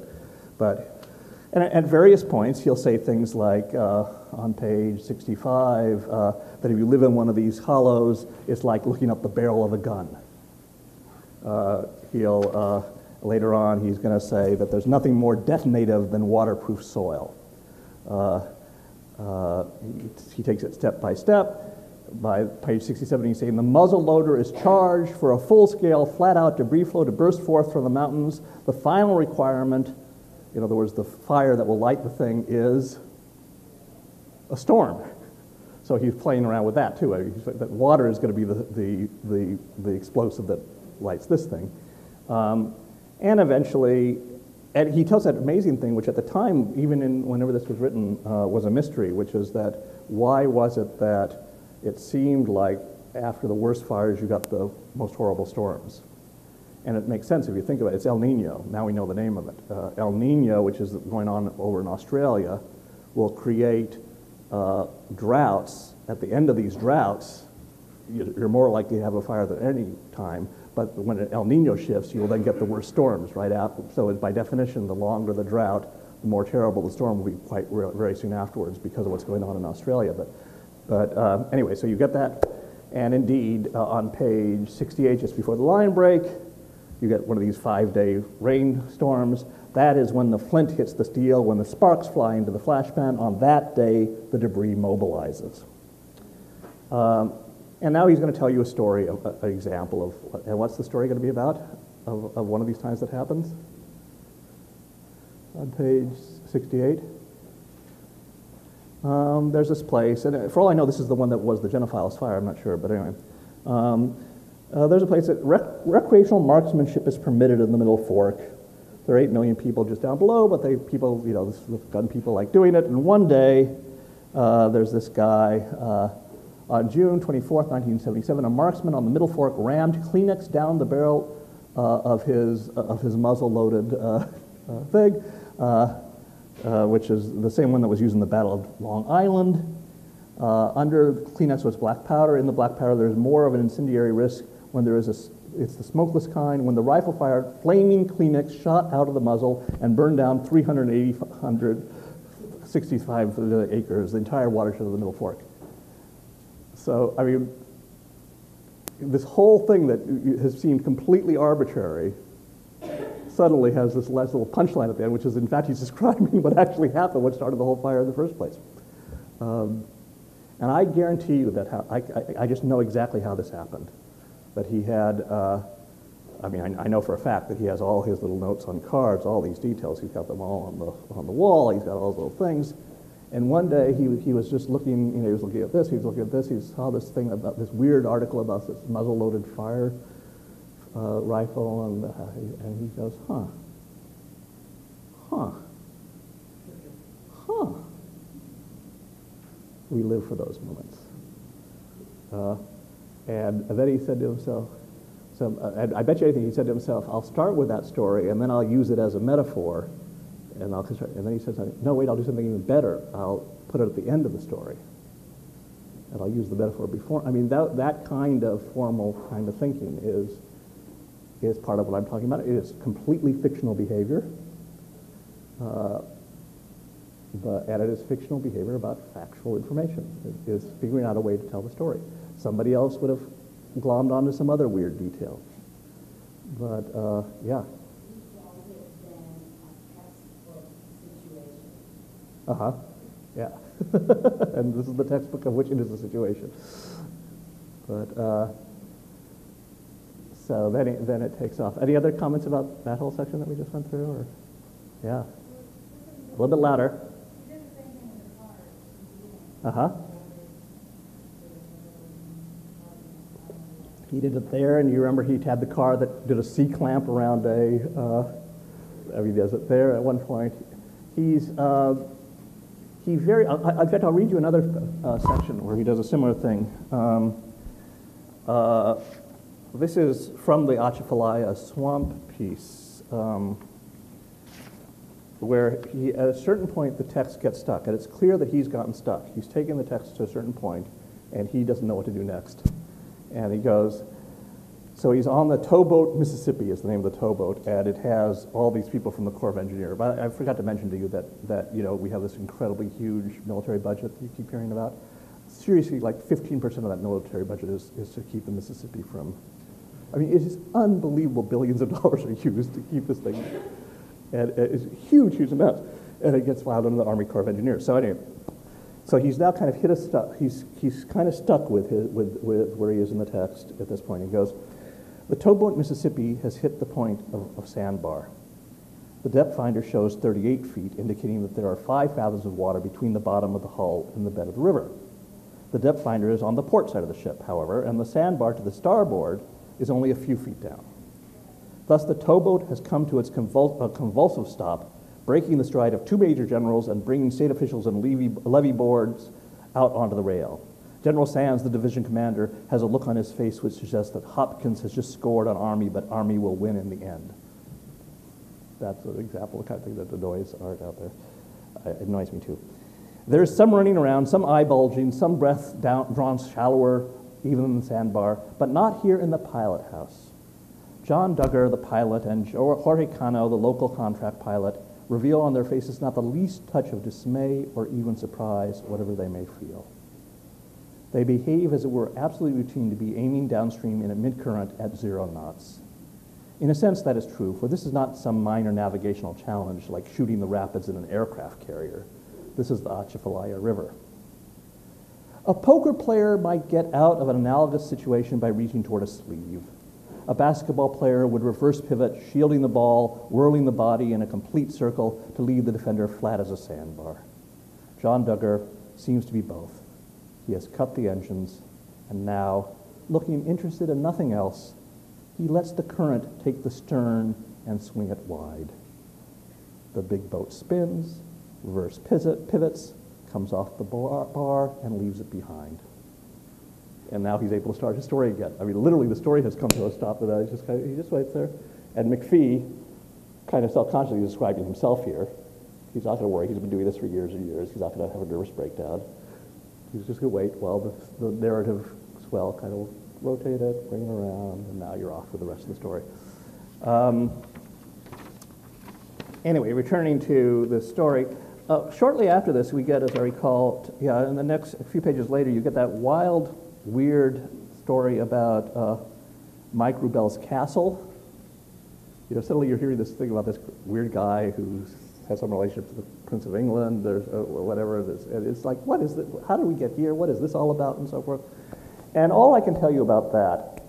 And at various points, he'll say things like, on page 65, that if you live in one of these hollows, it's like looking up the barrel of a gun. Later on, he's going to say that there's nothing more detonative than waterproof soil. He takes it step by step. By page 67, he's saying the muzzle loader is charged for a full-scale, flat-out debris flow to burst forth from the mountains. The final requirement, in other words, the fire that will light the thing, is a storm. So he's playing around with that too. That water is going to be the explosive that lights this thing. And eventually, And he tells that amazing thing, which at the time, even whenever this was written, was a mystery, which is that why was it that it seemed like after the worst fires you got the most horrible storms? And it makes sense if you think about it. It's El Nino. Now we know the name of it. El Nino, which is going on over in Australia, will create droughts. At the end of these droughts, you're more likely to have a fire than any time. But when El Nino shifts, you'll then get the worst storms right out. So by definition, the longer the drought, the more terrible the storm will be quite very soon afterwards because of what's going on in Australia. But anyway, so you get that. And indeed, on page 68, just before the line break, you get one of these 5-day rainstorms. That is when the flint hits the steel, when the sparks fly into the flashpan. On that day, the debris mobilizes. And now he's going to tell you a story, an example of, and what's the story going to be about of one of these times that happens? On page 68. There's this place, and for all I know, this is the one that was the Genophiles fire, I'm not sure, but anyway. There's a place that recreational marksmanship is permitted in the Middle Fork. There are 8 million people just down below, but people, you know, gun people like doing it. And one day, there's this guy, on June 24th, 1977, a marksman on the Middle Fork rammed Kleenex down the barrel of his muzzle-loaded thing, which is the same one that was used in the Battle of Long Island. Under Kleenex was black powder. In the black powder, there's more of an incendiary risk when there is it's the smokeless kind. When the rifle fired, flaming Kleenex shot out of the muzzle and burned down 365 acres, the entire watershed of the Middle Fork. So, I mean, this whole thing that has seemed completely arbitrary suddenly has this nice little punchline at the end, which is, in fact, he's describing what actually happened, what started the whole fire in the first place. And I guarantee you that I just know exactly how this happened. That he had, I mean, I know for a fact that he has all his little notes on cards, all these details. He's got them all on the wall. He's got all those little things. And one day he was just looking, you know, he was looking at this, he was looking at this, he saw this thing about this weird article about this muzzle-loaded fire rifle, and he goes, huh. We live for those moments. And then he said to himself, I bet you anything, he said to himself, I'll start with that story, and then I'll use it as a metaphor. And then he said something, no, wait, I'll do something even better. I'll put it at the end of the story. And I'll use the metaphor before. I mean, that kind of formal kind of thinking is part of what I'm talking about. It is completely fictional behavior. And it is fictional behavior about factual information. It is figuring out a way to tell the story. Somebody else would have glommed onto some other weird detail. But, yeah. Uh-huh, yeah. And this is the textbook of which it is a situation. But, so then it takes off. Any other comments about that whole section that we just went through? Or, yeah. A little bit louder. Uh-huh. He did it there, and you remember he had the car that did a C-clamp around he does it there at one point. In fact, I'll read you another section where he does a similar thing. This is from the Atchafalaya swamp piece, where at a certain point the text gets stuck, and it's clear that he's gotten stuck. He's taken the text to a certain point, and he doesn't know what to do next. And he goes, so he's on the towboat Mississippi is the name of the towboat, and it has all these people from the Corps of Engineers. But I forgot to mention to you that you know, we have this incredibly huge military budget that you keep hearing about. Seriously, like 15% of that military budget is to keep the Mississippi from, I mean, it is unbelievable billions of dollars are used to keep this thing. And it's huge, huge amounts. And it gets filed under the Army Corps of Engineers. So anyway, so he's now kind of hit a stuck, he's kind of stuck with where he is in the text at this point. He goes, the towboat Mississippi has hit the point of sandbar. The depth finder shows 38 feet, indicating that there are 5 fathoms of water between the bottom of the hull and the bed of the river. The depth finder is on the port side of the ship, however, and the sandbar to the starboard is only a few feet down. Thus, the towboat has come to its convulsive stop, breaking the stride of two major generals and bringing state officials and levee boards out onto the rail. General Sands, the division commander, has a look on his face which suggests that Hopkins has just scored on Army, but Army will win in the end. That's an example of the kind of thing that annoys Art out there. It annoys me too. There's some running around, some eye bulging, some breath drawn shallower, even in the sandbar, but not here in the pilot house. John Duggar, the pilot, and Jorge Cano, the local contract pilot, reveal on their faces not the least touch of dismay or even surprise, whatever they may feel. They behave as it were absolutely routine to be aiming downstream in a mid-current at 0 knots. In a sense, that is true, for this is not some minor navigational challenge like shooting the rapids in an aircraft carrier. This is the Atchafalaya River. A poker player might get out of an analogous situation by reaching toward a sleeve. A basketball player would reverse pivot, shielding the ball, whirling the body in a complete circle to leave the defender flat as a sandbar. John Duggar seems to be both. He has cut the engines, and now, looking interested in nothing else, he lets the current take the stern and swing it wide. The big boat spins, reverse pivots, comes off the bar, and leaves it behind. And now he's able to start his story again. I mean, literally, the story has come to a stop, and he just waits there. And Mcphee, kind of self-consciously describing himself here, he's not going to worry. He's been doing this for years and years. He's not going to have a nervous breakdown. He's just going to wait while the narrative swell kind of rotate it, bring it around, and now you're off with the rest of the story. Anyway, returning to the story, shortly after this, we get, as I recall, in the next few pages later, you get that wild, weird story about Mike Rubel's castle. You know, suddenly you're hearing this thing about this weird guy who has some relationship to the Prince of England, or whatever it is. And it's like, what is this? How did we get here? What is this all about, and so forth? And all I can tell you about that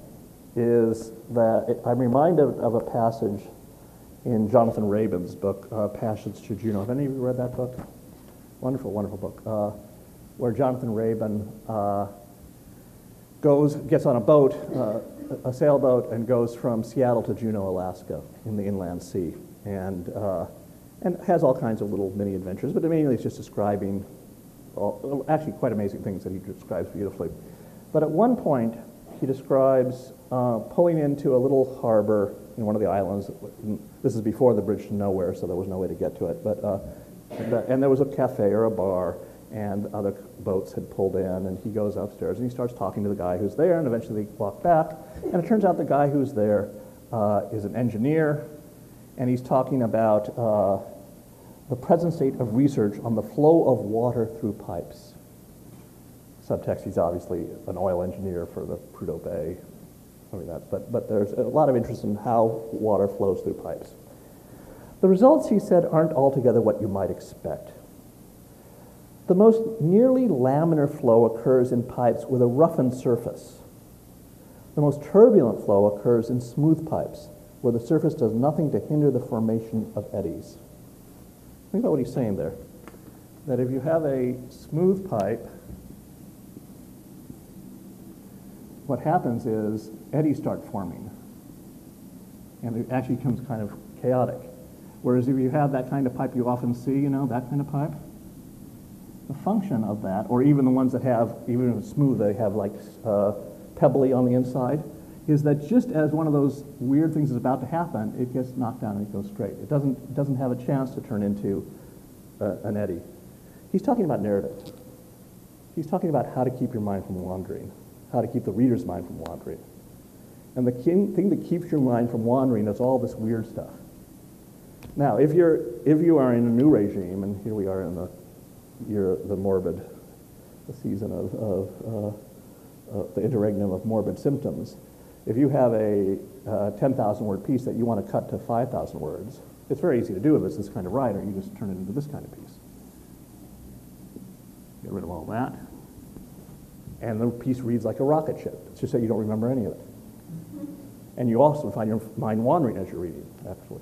is that I'm reminded of a passage in Jonathan Rabin's book, Passage to Juno. Have any of you read that book? Wonderful, wonderful book. Where Jonathan Rabin gets on a boat, a sailboat, and goes from Seattle to Juneau, Alaska, in the inland sea, and has all kinds of little mini adventures. But mainly it's just describing, actually quite amazing things that he describes beautifully. But at one point, he describes pulling into a little harbor in one of the islands. This is before the bridge to nowhere, so there was no way to get to it. And there was a cafe or a bar, and other boats had pulled in, and he goes upstairs, and he starts talking to the guy who's there, and eventually they walk back, and it turns out the guy who's there is an engineer, and he's talking about the present state of research on the flow of water through pipes. Subtext, he's obviously an oil engineer for the Prudhoe Bay. I mean, but there's a lot of interest in how water flows through pipes. The results, he said, aren't altogether what you might expect. The most nearly laminar flow occurs in pipes with a roughened surface. The most turbulent flow occurs in smooth pipes, where the surface does nothing to hinder the formation of eddies. Think about what he's saying there. That if you have a smooth pipe, what happens is eddies start forming, and it actually becomes kind of chaotic. Whereas if you have that kind of pipe you often see, you know, that kind of pipe, the function of that, or even the ones that have, even if it's smooth, they have like pebbly on the inside, is that just as one of those weird things is about to happen, it gets knocked down and it goes straight. It doesn't have a chance to turn into an eddy. He's talking about narrative. He's talking about how to keep your mind from wandering, how to keep the reader's mind from wandering. And the thing that keeps your mind from wandering is all this weird stuff. Now, if you are in a new regime, and here we are in the morbid, the season of the interregnum of morbid symptoms, if you have a 10,000 word piece that you want to cut to 5,000 words, it's very easy to do if it's this kind of writer. You just turn it into this kind of piece. Get rid of all that. And the piece reads like a rocket ship. It's just that you don't remember any of it. And you also find your mind wandering as you're reading, actually.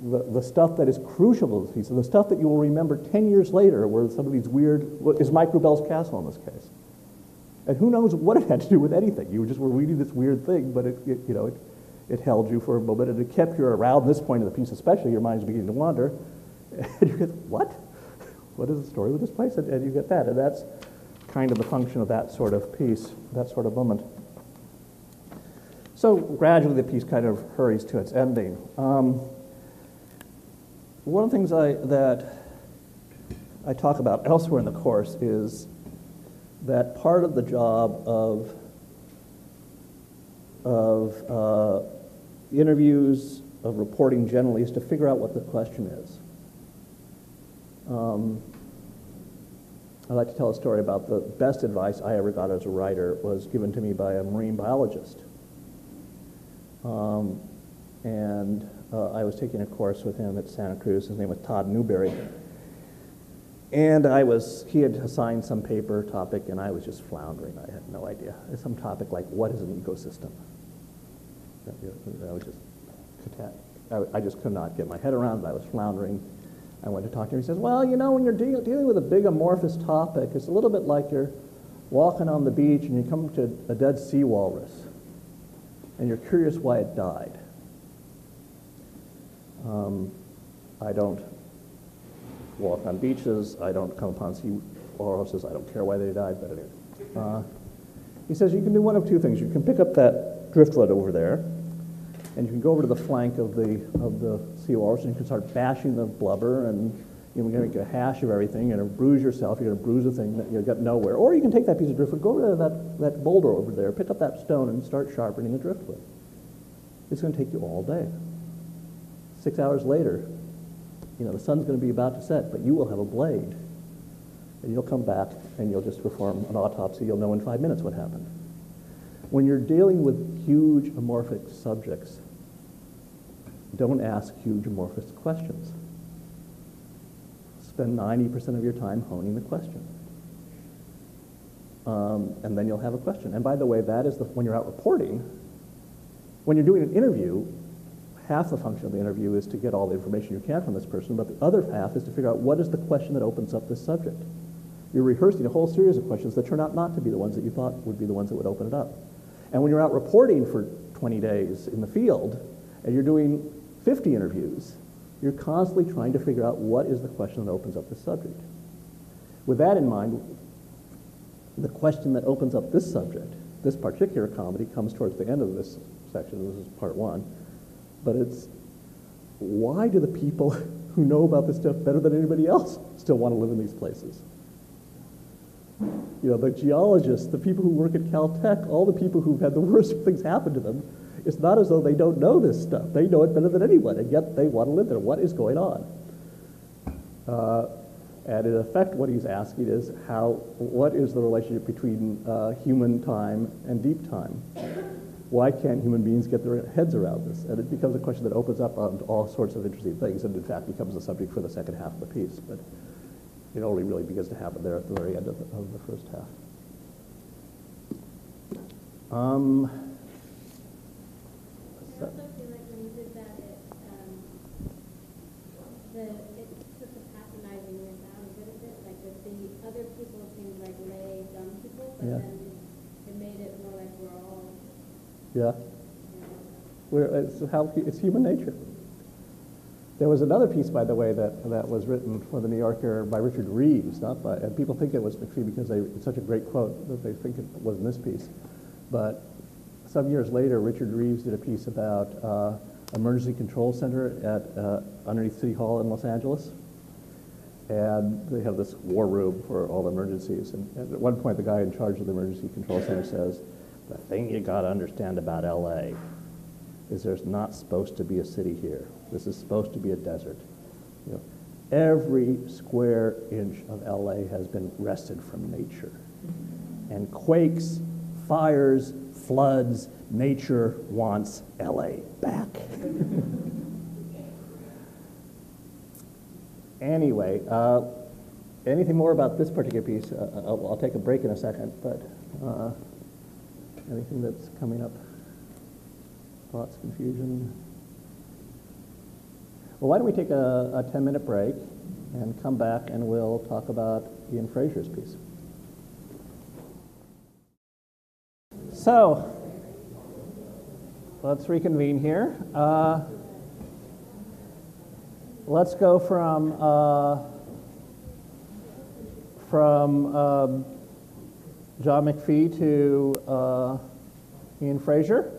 The stuff that is crucial to this piece, the stuff that you will remember 10 years later, where some of these weird, is Mike Rubel's castle in this case. And who knows what it had to do with anything. You just were reading this weird thing, but it it held you for a moment, and it kept you around this point of the piece especially. Your mind's beginning to wander, and you get, what? What is the story with this place? And you get that, and that's kind of the function of that sort of piece, that sort of moment. So gradually the piece kind of hurries to its ending. One of the things that I talk about elsewhere in the course is that part of the job of interviews, of reporting generally, is to figure out what the question is. I like to tell a story about the best advice I ever got as a writer was given to me by a marine biologist. I was taking a course with him at Santa Cruz. His name was Todd Newberry. And he had assigned some paper topic, and I was just floundering. I had no idea. Some topic like, what is an ecosystem? I just could not get my head around it. I was floundering. I went to talk to him. He says, well, you know, when you're dealing with a big amorphous topic, it's a little bit like you're walking on the beach and you come to a dead sea walrus, and you're curious why it died. I don't walk on beaches. I don't come upon sea walruses. I don't care why they died, but anyway. He says you can do one of two things. You can pick up that driftwood over there, and you can go over to the flank of the sea walrus, and you can start bashing the blubber, and you're going to make a hash of everything. You're going to bruise yourself. You're going to bruise a thing that you've got nowhere. Or you can take that piece of driftwood, go over to that boulder over there, pick up that stone, and start sharpening the driftwood. It's going to take you all day. 6 hours later, you know, the sun's going to be about to set, but you will have a blade. And you'll come back and you'll just perform an autopsy. You'll know in 5 minutes what happened. When you're dealing with huge amorphic subjects, don't ask huge amorphous questions. Spend 90% of your time honing the question. And then you'll have a question. And by the way, that is when you're out reporting. When you're doing an interview, half the function of the interview is to get all the information you can from this person, but the other half is to figure out what is the question that opens up this subject. You're rehearsing a whole series of questions that turn out not to be the ones that you thought would be the ones that would open it up. And when you're out reporting for 20 days in the field, and you're doing 50 interviews, you're constantly trying to figure out what is the question that opens up this subject. With that in mind, the question that opens up this subject, this particular comedy, comes towards the end of this section. This is part one. But it's, why do the people who know about this stuff better than anybody else still want to live in these places? You know, the geologists, the people who work at Caltech, all the people who've had the worst things happen to them, it's not as though they don't know this stuff. They know it better than anyone, and yet they want to live there. What is going on? And in effect, what he's asking is what is the relationship between human time and deep time? Why can't human beings get their heads around this? And it becomes a question that opens up on all sorts of interesting things, and in fact becomes the subject for the second half of the piece. But it only really begins to happen there at the very end of the first half. I also feel like when you did that, it took the patronizing down a bit. Like the other people seemed like lay dumb people, but Yeah. then it made it more like we're all. Yeah. It's human nature. There was another piece, by the way, that was written for the New Yorker by Richard Reeves, and people think it was Mcphee because it's such a great quote that they think it was in this piece. But some years later, Richard Reeves did a piece about emergency control center underneath City Hall in Los Angeles. And they have this war room for all emergencies. And at one point, the guy in charge of the emergency control center says, the thing you got to understand about LA is there's not supposed to be a city here. This is supposed to be a desert. You know, every square inch of LA has been wrested from nature. And quakes, fires, floods, nature wants LA back. Anyway, anything more about this particular piece? I'll take a break in a second, but anything that's coming up? Thoughts, confusion? Well, why don't we take a 10-minute break and come back and we'll talk about Ian Fraser's piece. So, let's reconvene here. Let's go from John Mcphee to Ian Fraser.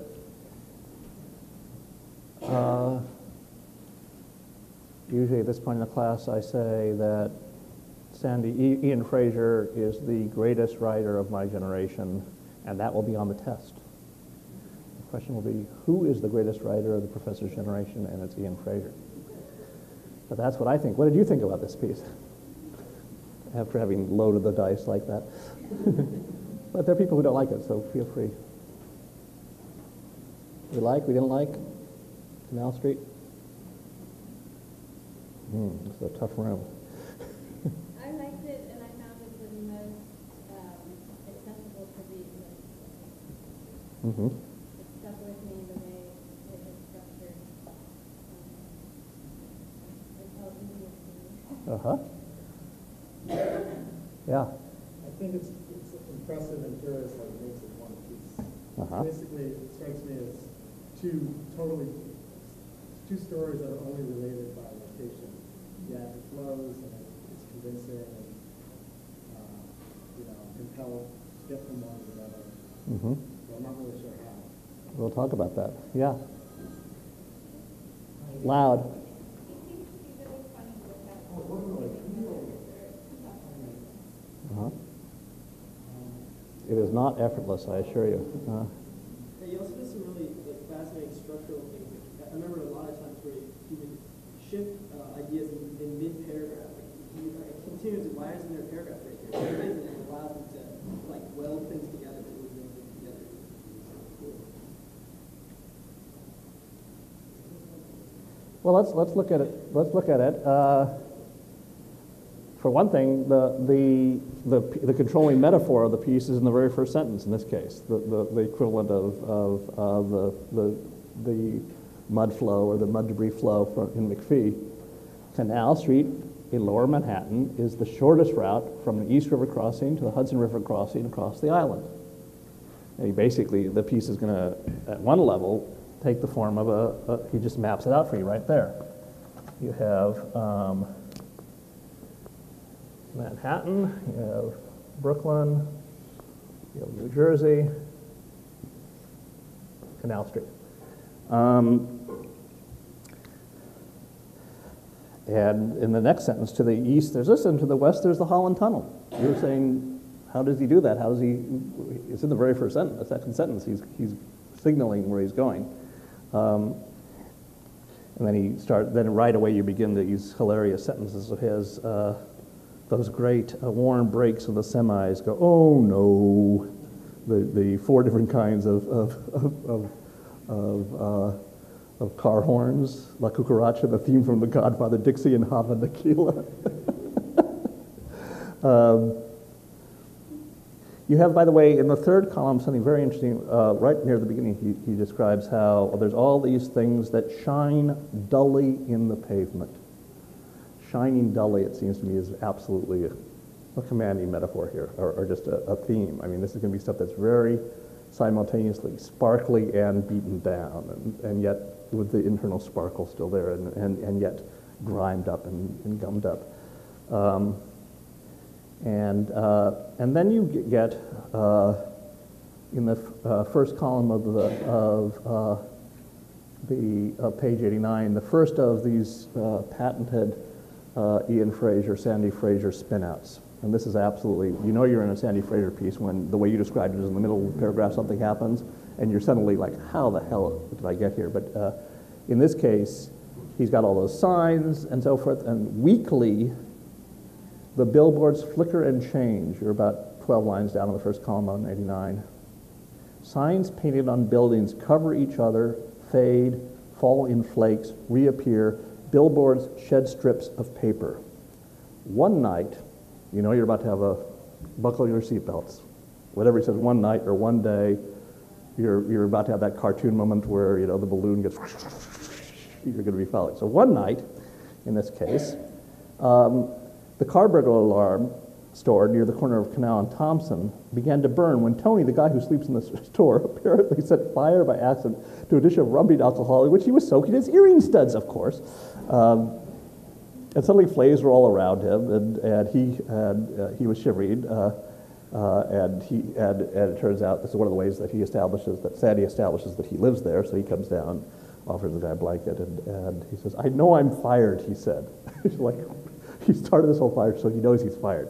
Usually at this point in the class I say that Ian Fraser is the greatest writer of my generation, and that will be on the test. The question will be, who is the greatest writer of the professor's generation? And it's Ian Fraser. But that's what I think. What did you think about this piece? After having loaded the dice like that. But there are people who don't like it, so feel free. We didn't like? Canal Street? It's a tough room. I liked it, and I found it the most accessible to read. Mm-hmm. It stuck with me the way it was structured. It felt easier to me. Uh-huh. Yeah. I think it's impressive and curious how it makes it one piece. Uh-huh. Basically, it strikes me as two stories that are only related by location. Yet it flows and it's convincing and compelled to get from one to the other. Mm-hmm. But I'm not really sure how. We'll talk about that. Yeah. Loud. Uh-huh. It is not effortless, I assure you. Yeah, you also did some really fascinating structural things. I remember a lot of times where he would shift ideas in mid-paragraph. Continues why isn't there a paragraph right here? There it is, and it allows them to weld things together that we don't put together. Cool. Well, let's look at it. Let's look at it. For one thing, the controlling metaphor of the piece is in the very first sentence. In this case, the equivalent of the mud flow or the mud debris flow in Mcphee. Canal Street in Lower Manhattan is the shortest route from the East River crossing to the Hudson River crossing across the island. And basically, the piece is going to, at one level, take the form of he just maps it out for you right there. You have Manhattan, you have Brooklyn, you have New Jersey, Canal Street. And in the next sentence, to the east there's this, and to the west there's the Holland Tunnel. You're saying, how does he do that? How does he? It's in the very first sentence, the second sentence. He's signaling where he's going, and then Then right away you begin these hilarious sentences of his. Those great worn brakes of the semis go. Oh no, the four different kinds of car horns, La Cucaracha, the theme from The Godfather, Dixie and Hava Tequila. You have, by the way, in the third column, something very interesting. Right near the beginning, he describes how there's all these things that shine dully in the pavement. Shining dully, it seems to me, is absolutely a commanding metaphor here, or just a theme. I mean, this is going to be stuff that's very simultaneously sparkly and beaten down, and yet with the internal sparkle still there, and yet grimed up and gummed up. And then you get in the first column of the page 89, the first of these patented Ian Fraser, Sandy Fraser spinouts. And this is absolutely, you're in a Sandy Fraser piece when the way you described it is in the middle of the paragraph something happens, and you're suddenly like, how the hell did I get here? But in this case, he's got all those signs and so forth, and weekly, the billboards flicker and change. You're about 12 lines down on the first column on 89. Signs painted on buildings cover each other, fade, fall in flakes, reappear. Billboards shed strips of paper. One night, you're about to have a buckle your seatbelts. Whatever he says, one night or one day, you're about to have that cartoon moment where, the balloon gets, you're going to be following. So one night, in this case, the car burglar alarm store near the corner of Canal and Thompson began to burn when Tony, the guy who sleeps in the store, apparently set fire by accident to a dish of rubbing alcohol in which he was soaking his earring studs, of course. And suddenly flames were all around him, and he was shivering. And it turns out this is one of the ways that Sandy establishes that he lives there. So he comes down, offers the guy a blanket, and he says, "I know I'm fired," he said. He's like, he started this whole fire, so he knows he's fired.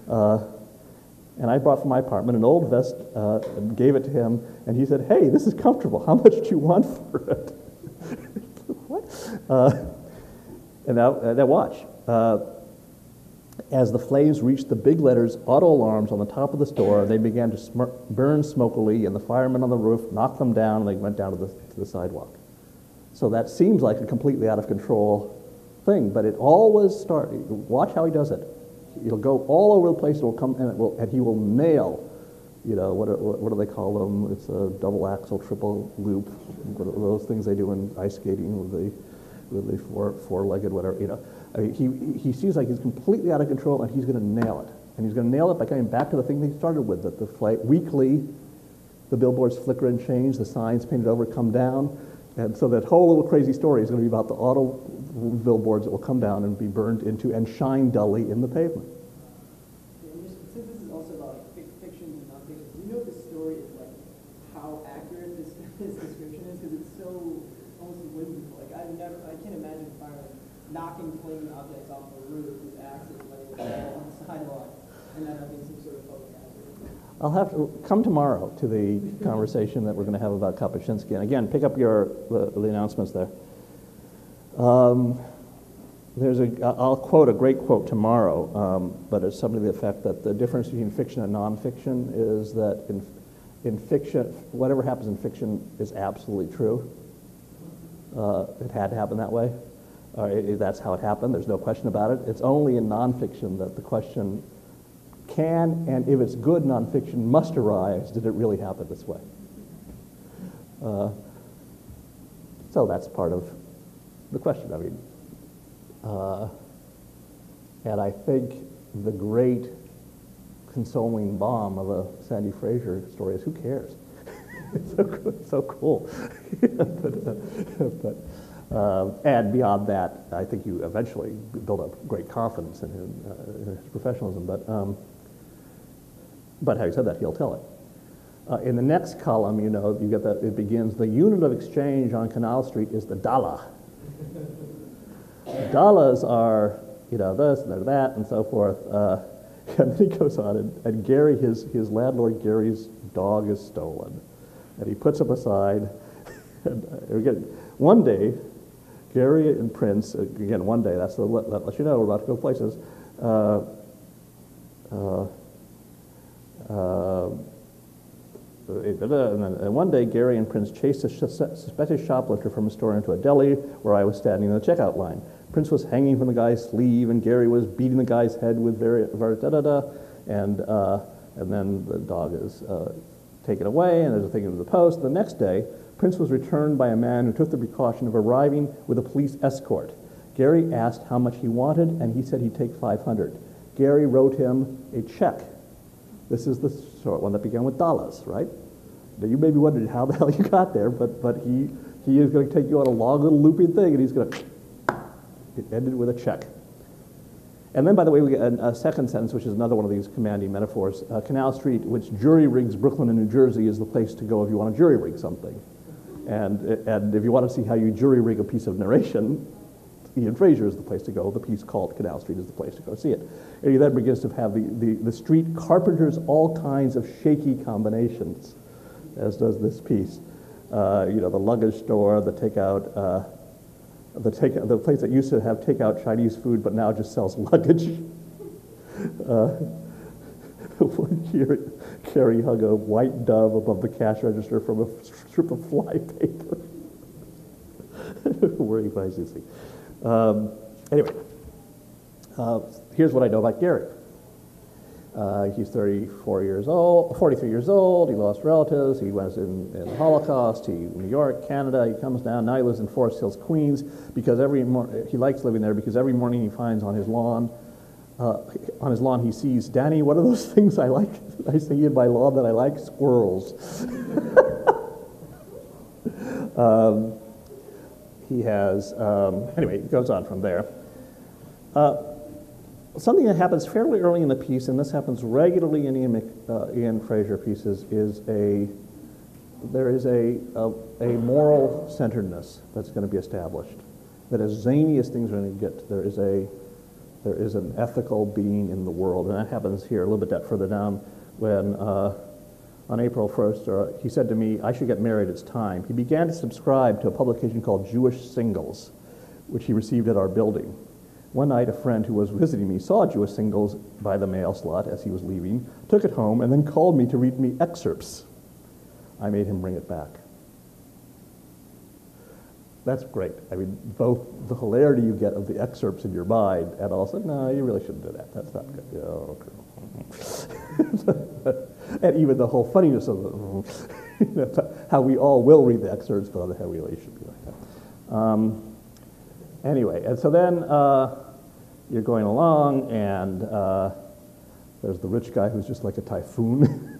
And I brought from my apartment an old vest and gave it to him, and he said, "Hey, this is comfortable. How much do you want for it?" What? And now watch. As the flames reached the big letters "auto alarms" on the top of the store, they began to burn smokily, and the firemen on the roof knocked them down, and they went down to the sidewalk. So that seems like a completely out of control thing, but it always starts. Watch how he does it. It'll go all over the place. It will come, and he will nail. You know, what do they call them? It's a double axle, triple loop. What are those things they do in ice skating with the four-legged, whatever. You know, I mean, he seems like he's completely out of control, and he's going to nail it. And he's going to nail it by coming back to the thing that he started with. That weekly, the billboards flicker and change, the signs painted over come down, and so that whole little crazy story is going to be about the auto billboards that will come down and be burned into and shine dully in the pavement. Since this is also about like fiction and nonfiction, do you know the story of like how accurate this description is? Because it's so almost whimsical. Like I can't imagine fire knocking flaming objects off the roof with axes letting it fall on the sidewalk, and that having some sort of public hazard. I'll have to come tomorrow to the conversation that we're going to have about Kapuscinski. And again, pick up the announcements there. I'll quote a great quote tomorrow, but it's something to the effect that the difference between fiction and nonfiction is that in fiction, whatever happens in fiction is absolutely true. It had to happen that way. That's how it happened. There's no question about it. It's only in nonfiction that the question can, and if it's good nonfiction, must arise, did it really happen this way? So that's part of the question. I mean, and I think the great consoling balm of a Sandy Fraser story is, who cares? It's so cool. And beyond that, I think you eventually build up great confidence in his professionalism. But having said that, he'll tell it. In the next column, you get that it begins, the unit of exchange on Canal Street is the dollar. Dollars are, this and that and so forth. And then he goes on, and Gary, his landlord Gary's dog is stolen. And he puts him aside. And again, one day, Gary and Prince, again, one day, that lets you know we're about to go places. And one day, Gary and Prince chased a suspected shoplifter from a store into a deli where I was standing in the checkout line. Prince was hanging from the guy's sleeve, and Gary was beating the guy's head with and then the dog is taken away, and there's a thing in the post. The next day, Prince was returned by a man who took the precaution of arriving with a police escort. Gary asked how much he wanted, and he said he'd take $500. Gary wrote him a check. This is the short one that began with dollars, right? Now you may be wondering how the hell you got there, but he is going to take you on a long little looping thing, and he's going to, it ended with a check. And then, by the way, we get a second sentence, which is another one of these commanding metaphors. Canal Street, which jury rigs Brooklyn and New Jersey, is the place to go if you want to jury rig something. And if you want to see how you jury rig a piece of narration, Ian Fraser is the place to go. The piece called Canal Street is the place to go see it. And he then begins to have the street carpenters all kinds of shaky combinations, as does this piece. The luggage store, the takeout, the place that used to have takeout Chinese food but now just sells luggage. One year, Carrie hung a white dove above the cash register from a strip of fly paper. Worrying prices. Anyway, here's what I know about Gary. He's 43 years old. He lost relatives. He was in the Holocaust. New York, Canada. He comes down. Now he lives in Forest Hills, Queens, because he likes living there because every morning he finds on his lawn on his lawn, he sees, Danny, what are those things I like? I see in my lawn that I like? Squirrels. He has, anyway, it goes on from there. Something that happens fairly early in the piece, and this happens regularly in Ian Fraser pieces, is there is a moral centeredness that's going to be established. That as zany as things are going to get, there is an ethical being in the world, and that happens here a little bit further down when on April 1st, he said to me, I should get married, it's time. He began to subscribe to a publication called Jewish Singles, which he received at our building. One night, a friend who was visiting me saw Jewish Singles by the mail slot as he was leaving, took it home, and then called me to read me excerpts. I made him bring it back. That's great. I mean, both the hilarity you get of the excerpts in your mind, and also, no, you really shouldn't do that. That's not good. Oh, okay. And even the whole funniness of how we all will read the excerpts, but on the head, we really should be like that. Anyway, and so then you're going along, and there's the rich guy who's just like a typhoon.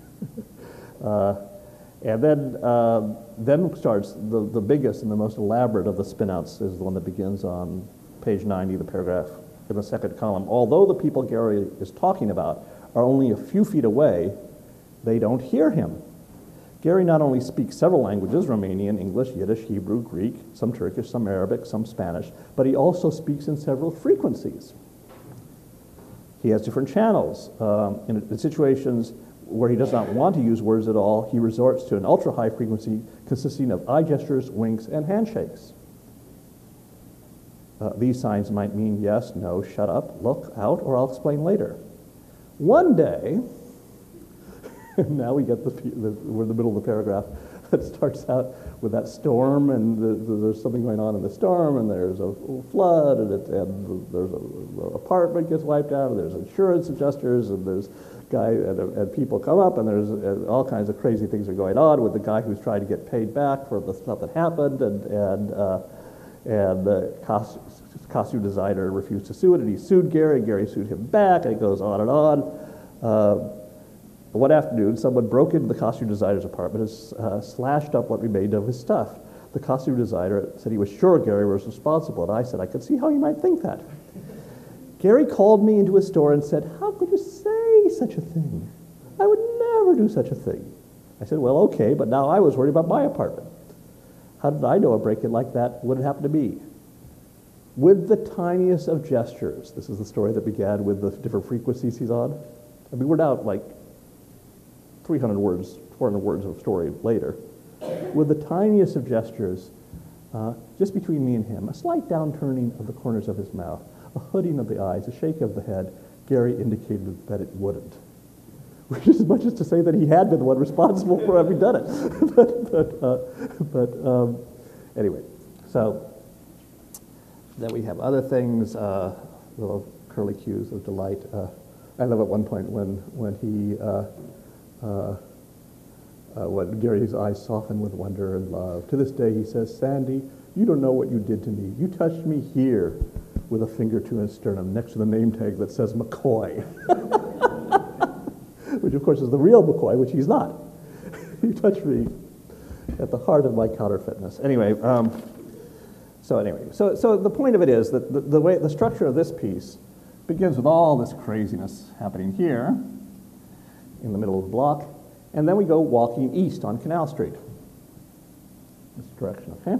And then starts the biggest and the most elaborate of the spinouts is the one that begins on page 90, the paragraph in the second column. Although the people Gary is talking about are only a few feet away, they don't hear him. Gary not only speaks several languages, Romanian, English, Yiddish, Hebrew, Greek, some Turkish, some Arabic, some Spanish, but he also speaks in several frequencies. He has different channels. In situations where he does not want to use words at all, he resorts to an ultra-high frequency consisting of eye gestures, winks, and handshakes. These signs might mean yes, no, shut up, look out, or I'll explain later. One day, now we get we're in the middle of the paragraph that starts out with that storm, and there's something going on in the storm, and there's a flood, and there's an apartment gets wiped out, and there's insurance adjusters, and there's and people come up, and there's all kinds of crazy things are going on with the guy who's trying to get paid back for the stuff that happened, and the costume designer refused to sue it, and he sued Gary, and Gary sued him back, and it goes on and on. One afternoon, someone broke into the costume designer's apartment and slashed up what remained of his stuff. The costume designer said he was sure Gary was responsible, and I said I could see how you might think that. Gary called me into his store and said, how could you say such a thing? I would never do such a thing. I said, well, okay, but now I was worried about my apartment. How did I know a break-in like that would happen to me? With the tiniest of gestures. This is the story that began with the different frequencies he's on. I mean, we're now like 300 words, 400 words of story later. With the tiniest of gestures, just between me and him, a slight downturning of the corners of his mouth, a hooding of the eyes, a shake of the head, Gary indicated that it wouldn't. Which is as much as to say that he had been the one responsible for having done it. Anyway, so then we have other things, little curly cues of delight. I love at one point when Gary's eyes soften with wonder and love. To this day, he says, Sandy, you don't know what you did to me. You touched me here with a finger to his sternum next to the name tag that says McCoy. Which, of course, is the real McCoy, which he's not. You touched me at the heart of my counterfeitness. Anyway, so the point of it is that the structure of this piece begins with all this craziness happening here in the middle of the block, and then we go walking east on Canal Street. This direction, okay?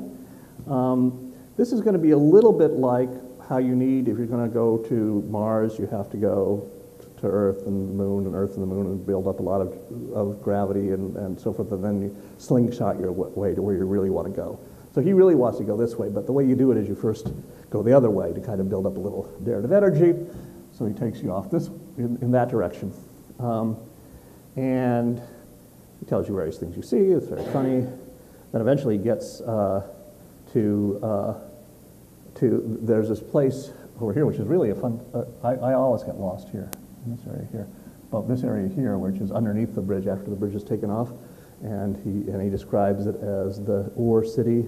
This is going to be a little bit like how you need, if you're going to go to Mars, you have to go to Earth and the Moon, and Earth and the Moon, and build up a lot of gravity and so forth, and then you slingshot your way to where you really want to go. So he really wants to go this way, but the way you do it is you first go the other way to kind of build up a little narrative energy. So he takes you off in that direction. And he tells you various things you see. It's very funny. Then eventually he gets there's this place over here, which is really a fun, I always get lost here, in this area here. But this area here, which is underneath the bridge after the bridge is taken off, and he describes it as the Ur City.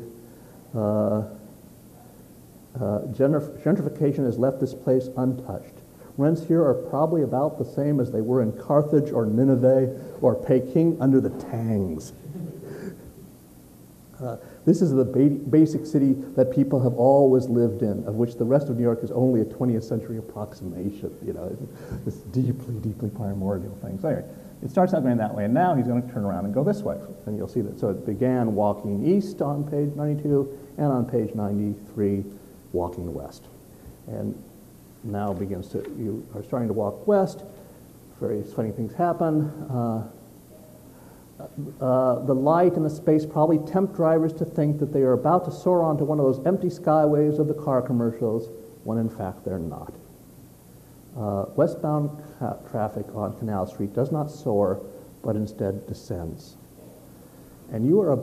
Gentrification has left this place untouched. Rents here are probably about the same as they were in Carthage or Nineveh or Peking under the Tangs. This is the basic city that people have always lived in, of which the rest of New York is only a 20th century approximation, you know, this deeply, deeply primordial thing. So anyway, it starts out going that way, and now he's going to turn around and go this way, and you'll see that. So it began walking east on page 92, and on page 93, walking west. And now begins to, you are starting to walk west, various funny things happen. The light and the space probably tempt drivers to think that they are about to soar onto one of those empty skyways of the car commercials, when in fact they're not. Westbound traffic on Canal Street does not soar, but instead descends. And you are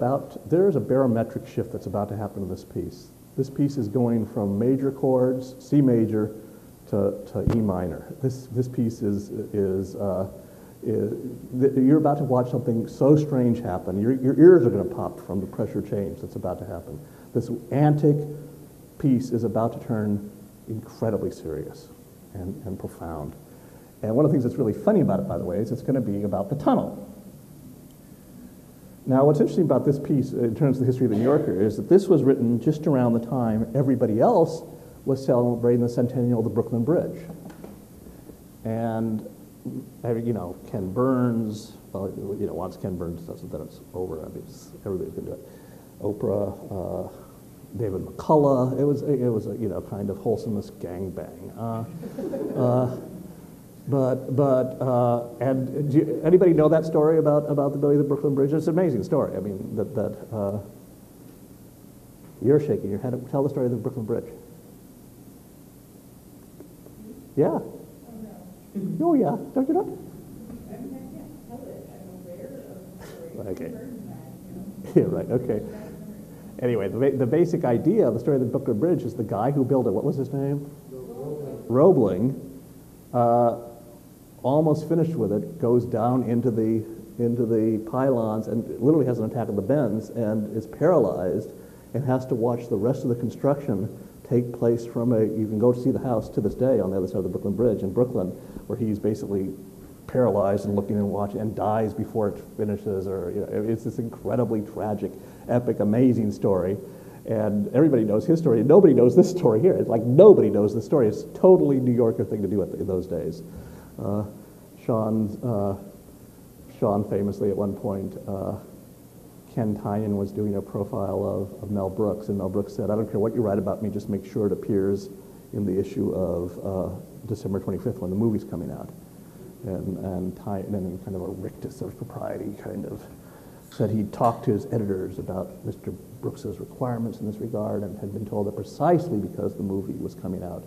there is a barometric shift that's about to happen in this piece. This piece is going from major chords, C major, to E minor. This piece you're about to watch something so strange happen. Your ears are going to pop from the pressure change that's about to happen. This antic piece is about to turn incredibly serious and profound. And one of the things that's really funny about it, by the way, is it's going to be about the tunnel. Now, what's interesting about this piece in terms of the history of the New Yorker is that this was written just around the time everybody else was celebrating the centennial of the Brooklyn Bridge. And you know, Ken Burns, well, you know, once Ken Burns does it, then it's over. I mean, everybody's going to do it. Oprah, David McCullough. It was a, you know, kind of wholesomest gangbang. And do anybody know that story about the building of the Brooklyn Bridge? It's an amazing story. I mean, you're shaking your head. Tell the story of the Brooklyn Bridge. Yeah. Oh, yeah. Don't you know? Okay. Yeah, right, okay. Anyway, the basic idea of the story of the Brooklyn Bridge is the guy who built it, what was his name? Roebling. Almost finished with it, goes down into the pylons and literally has an attack of the bends and is paralyzed and has to watch the rest of the construction take place from you can go to see the house to this day on the other side of the Brooklyn Bridge in Brooklyn, where he's basically paralyzed and looking and watching and dies before it finishes, or, you know, it's this incredibly tragic, epic, amazing story. And everybody knows his story, and nobody knows this story here. It's like nobody knows this story. It's a totally New Yorker thing to do in those days. Sean famously at one point, Ken Tynan was doing a profile of Mel Brooks, and Mel Brooks said, "I don't care what you write about me, just make sure it appears in the issue of December 25th when the movie's coming out." And Tynan, in kind of a rictus of propriety, kind of said he talked to his editors about Mr. Brooks's requirements in this regard and had been told that precisely because the movie was coming out,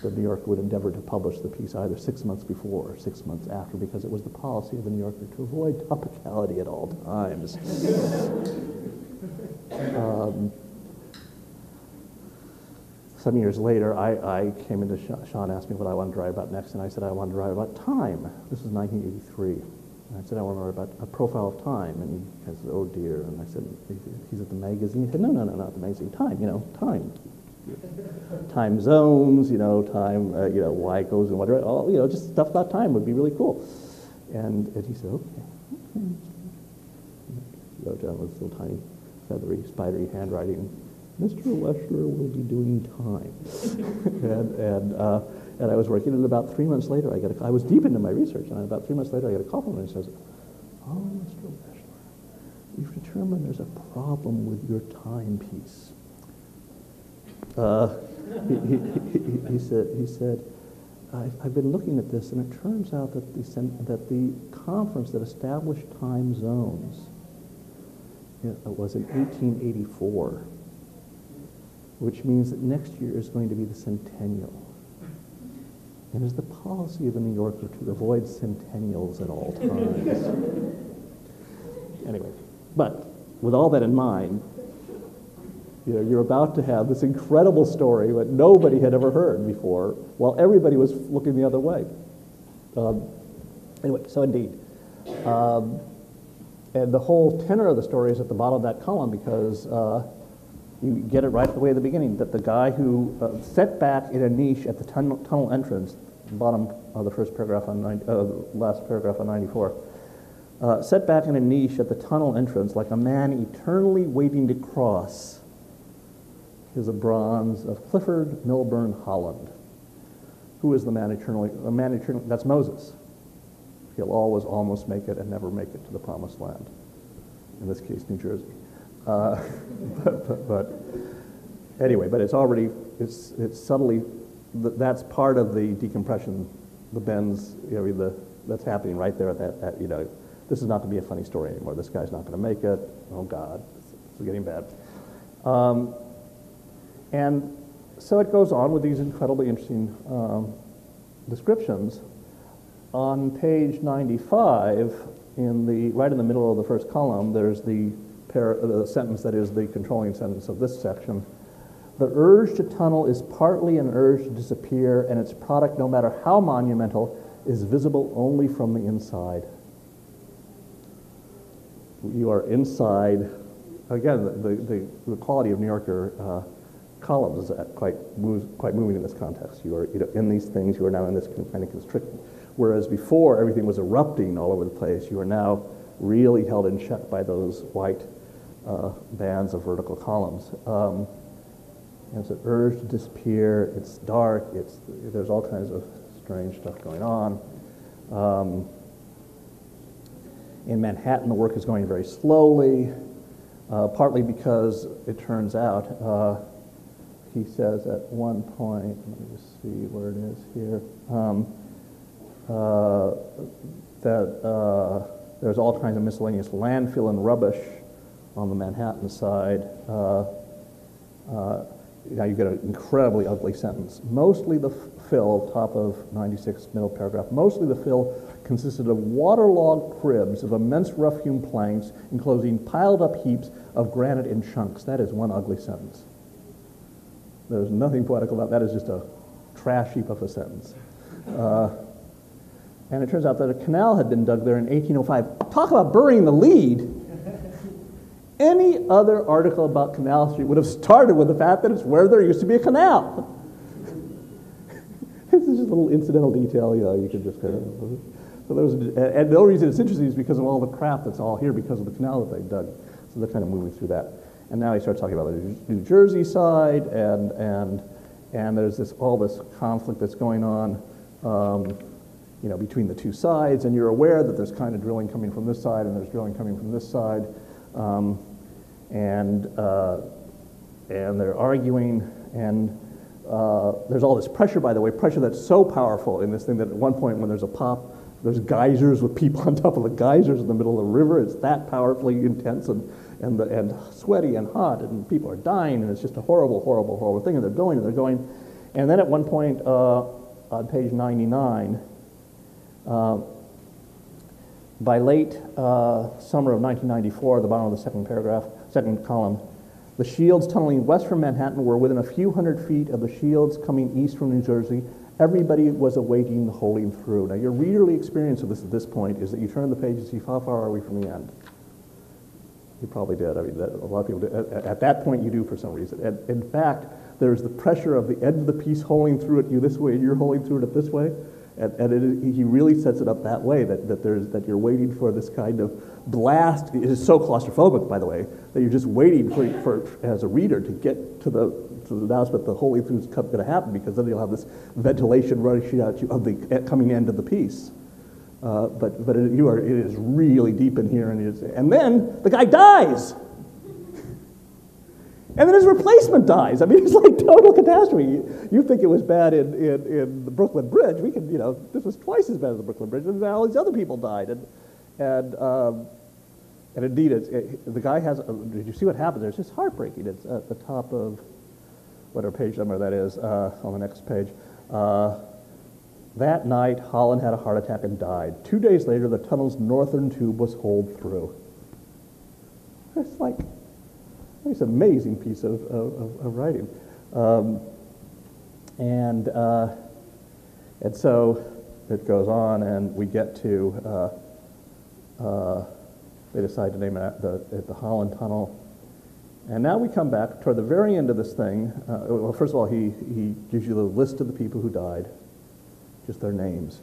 the New Yorker would endeavor to publish the piece either 6 months before or 6 months after, because it was the policy of the New Yorker to avoid topicality at all times. Some years later, I came into Sean asked me what I wanted to write about next, and I said I wanted to write about time. This was 1983. And I said I want to write about a profile of time, and he said, "Oh dear." And I said, "He's at the magazine." He said, "No, not the magazine. Time, you know, time. Time zones, you know, time, you know, why it goes and whatever, all, you know, just stuff about time would be really cool." And he said, "Okay." He wrote down with this little tiny, feathery, spidery handwriting, "Mr. Weschler will be doing time." and I was working, and about 3 months later, I was deep into my research, and about 3 months later, I get a call from him, and he says, "Oh, Mr. Weschler, you've determined there's a problem with your timepiece." He said, I've been looking at this, and it turns out that the conference that established time zones was in 1884, which means that next year is going to be the centennial. And it's the policy of the New Yorker to avoid centennials at all times. Anyway, but with all that in mind, you know, you're about to have this incredible story that nobody had ever heard before, while everybody was looking the other way. Anyway, so indeed. And the whole tenor of the story is at the bottom of that column, because you get it right at the way at the beginning, that the guy who set back in a niche at the tunnel entrance, bottom of the first paragraph on last paragraph on 94. Set back in a niche at the tunnel entrance, like a man eternally waiting to cross, is a bronze of Clifford Milburn Holland. Who is the man eternally? A man eternally. That's Moses. He'll always almost make it and never make it to the promised land. In this case, New Jersey. But anyway, but it's already, it's subtly, that's part of the decompression, the bends, that's happening right there at that, this is not going to be a funny story anymore. This guy's not going to make it. Oh God, this is getting bad. And so it goes on with these incredibly interesting descriptions. On page 95, right in the middle of the first column, there's the sentence that is the controlling sentence of this section. The urge to tunnel is partly an urge to disappear, and its product, no matter how monumental, is visible only from the inside. You are inside. Again, the quality of New Yorker columns is quite moving in this context. You are in these things. You are now in this kind of constriction. Whereas before everything was erupting all over the place, you are now really held in check by those white bands of vertical columns. And it's an urge to disappear. It's dark. There's all kinds of strange stuff going on. In Manhattan, the work is going very slowly, partly because it turns out, he says at one point, let me just see where it is here, that there's all kinds of miscellaneous landfill and rubbish on the Manhattan side. Now you get an incredibly ugly sentence. Mostly the fill, top of 96, middle paragraph, mostly the fill consisted of waterlogged cribs of immense rough-hewn planks enclosing piled-up heaps of granite in chunks. That is one ugly sentence. There's nothing poetical about that. That is just a trash heap of a sentence. And it turns out that a canal had been dug there in 1805. Talk about burying the lead. Any other article about Canal Street would have started with the fact that it's where there used to be a canal. This is just a little incidental detail, you could just kind of... and the only reason it's interesting is because of all the crap that's all here because of the canal that they dug. So they're kind of moving through that. And now he starts talking about the New Jersey side, and there's all this conflict that's going on, between the two sides, and you're aware that there's kind of drilling coming from this side and there's drilling coming from this side, and they're arguing, and there's all this pressure, by the way, pressure that's so powerful in this thing that at one point when there's a pop, there's geysers with people on top of the geysers in the middle of the river. It's that powerfully intense and sweaty and hot, and people are dying, and it's just a horrible, horrible, horrible thing, and they're going. And then at one point on page 99, by late summer of 1994, the bottom of the second column, the shields tunneling west from Manhattan were within a few hundred feet of the shields coming east from New Jersey. Everybody was awaiting the holding through. Now, your readerly experience of this at this point is that you turn the page and see how far are we from the end. You probably did. I mean, a lot of people do. At that point, you do for some reason. And in fact, there's the pressure of the end of the piece holding through it you this way, and you're holding through it this way. And he really sets it up that way, that you're waiting for this kind of blast. It is so claustrophobic, by the way, that you're just waiting for as a reader to get to the announcement the holding through is going to happen, because then you'll have this ventilation rushing out of the coming end of the piece. But it is really deep in here, and then the guy dies. And then his replacement dies. I mean, it's like total catastrophe. You think it was bad in the Brooklyn Bridge. This was twice as bad as the Brooklyn Bridge, and all these other people died. And indeed, the guy has, did you see what happened there? It's just heartbreaking. It's at the top of whatever page number that is, on the next page. That night, Holland had a heart attack and died. 2 days later, the tunnel's northern tube was holed through. It's an amazing piece of writing. And so it goes on, and we get to, they decide to name it the Holland Tunnel. And now we come back toward the very end of this thing. Well, first of all, he gives you the list of the people who died. just their names.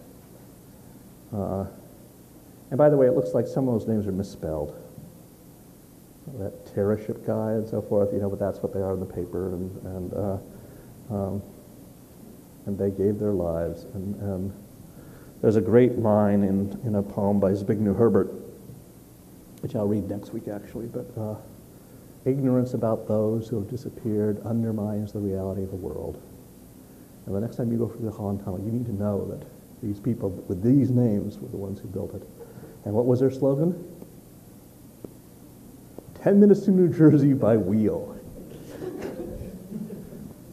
And by the way, it looks like some of those names are misspelled. That Terra ship guy and so forth, but that's what they are in the paper, and they gave their lives. And there's a great line in a poem by Zbigniew Herbert, which I'll read next week actually, but ignorance about those who have disappeared undermines the reality of the world. And the next time you go through the Holland Tunnel, you need to know that these people with these names were the ones who built it. And what was their slogan? 10 minutes to New Jersey by wheel.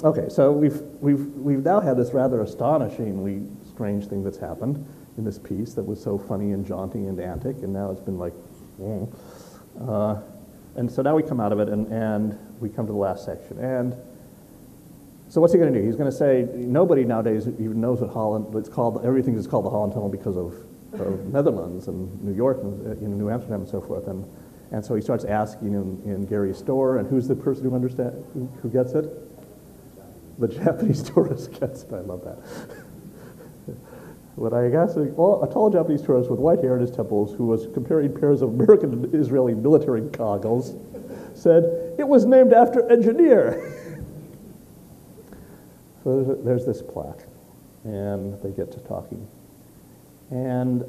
Okay, so we've now had this rather astonishingly strange thing that's happened in this piece that was so funny and jaunty and antic, and now it's been like, and so now we come out of it and we come to the last section. And so what's he going to do? He's going to say nobody nowadays even knows what Holland. It's called, everything is called the Holland Tunnel because of Netherlands and New York and New Amsterdam and so forth. And so he starts asking in Gary's store, and who's the person who gets it? The Japanese tourist gets it. I love that. What I guess, a tall Japanese tourist with white hair in his temples, who was comparing pairs of American and Israeli military goggles, said, "It was named after engineer." So there's this plaque, and they get to talking. And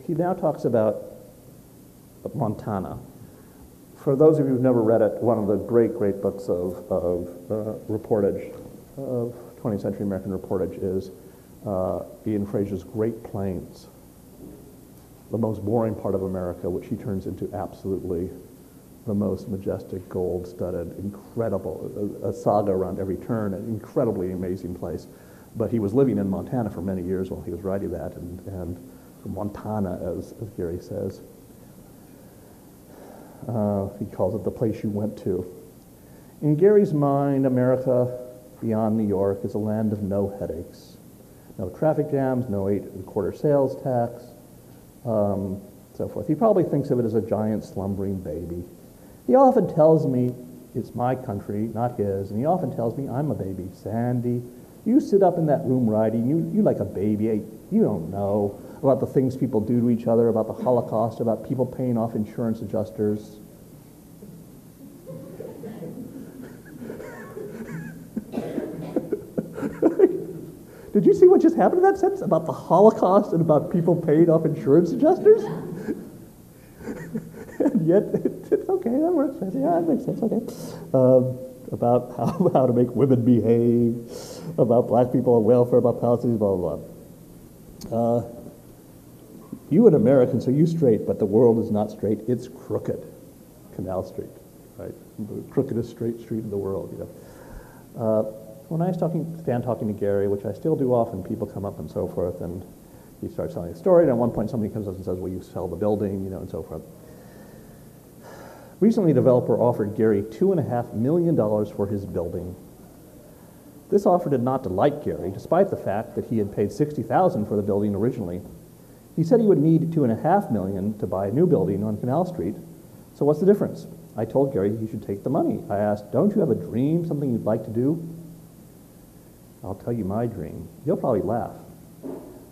he now talks about Montana. For those of you who've never read it, one of the great books of reportage, of 20th century American reportage is Ian Fraser's Great Plains, the most boring part of America, which he turns into absolutely the most majestic, gold-studded, incredible, a saga around every turn, an incredibly amazing place. But he was living in Montana for many years while he was writing that, and Montana, as Gary says. He calls it the place you went to. In Gary's mind, America beyond New York is a land of no headaches, no traffic jams, no 8.25% sales tax, so forth. He probably thinks of it as a giant slumbering baby. He often tells me it's my country, not his, and he often tells me I'm a baby. Sandy, you sit up in that room writing, you like a baby. You don't know about the things people do to each other, about the Holocaust, about people paying off insurance adjusters. Did you see what just happened in that sentence about the Holocaust and about people paying off insurance adjusters? And yet, it's okay, that works. Yeah, that makes sense, okay. About how to make women behave, about black people on welfare, about Palestinians, blah, blah, blah. You and Americans are you straight, but the world is not straight. It's crooked. Canal Street, right? The crookedest straight street in the world, When I stand talking to Gary, which I still do often, people come up and so forth, and he starts telling a story, and at one point somebody comes up and says, "Will you sell the building?" and so forth. Recently, a developer offered Gary $2.5 million for his building. This offer did not delight Gary, despite the fact that he had paid $60,000 for the building originally. He said he would need $2.5 million to buy a new building on Canal Street. So what's the difference? I told Gary he should take the money. I asked, "Don't you have a dream, something you'd like to do?" "I'll tell you my dream. You'll probably laugh.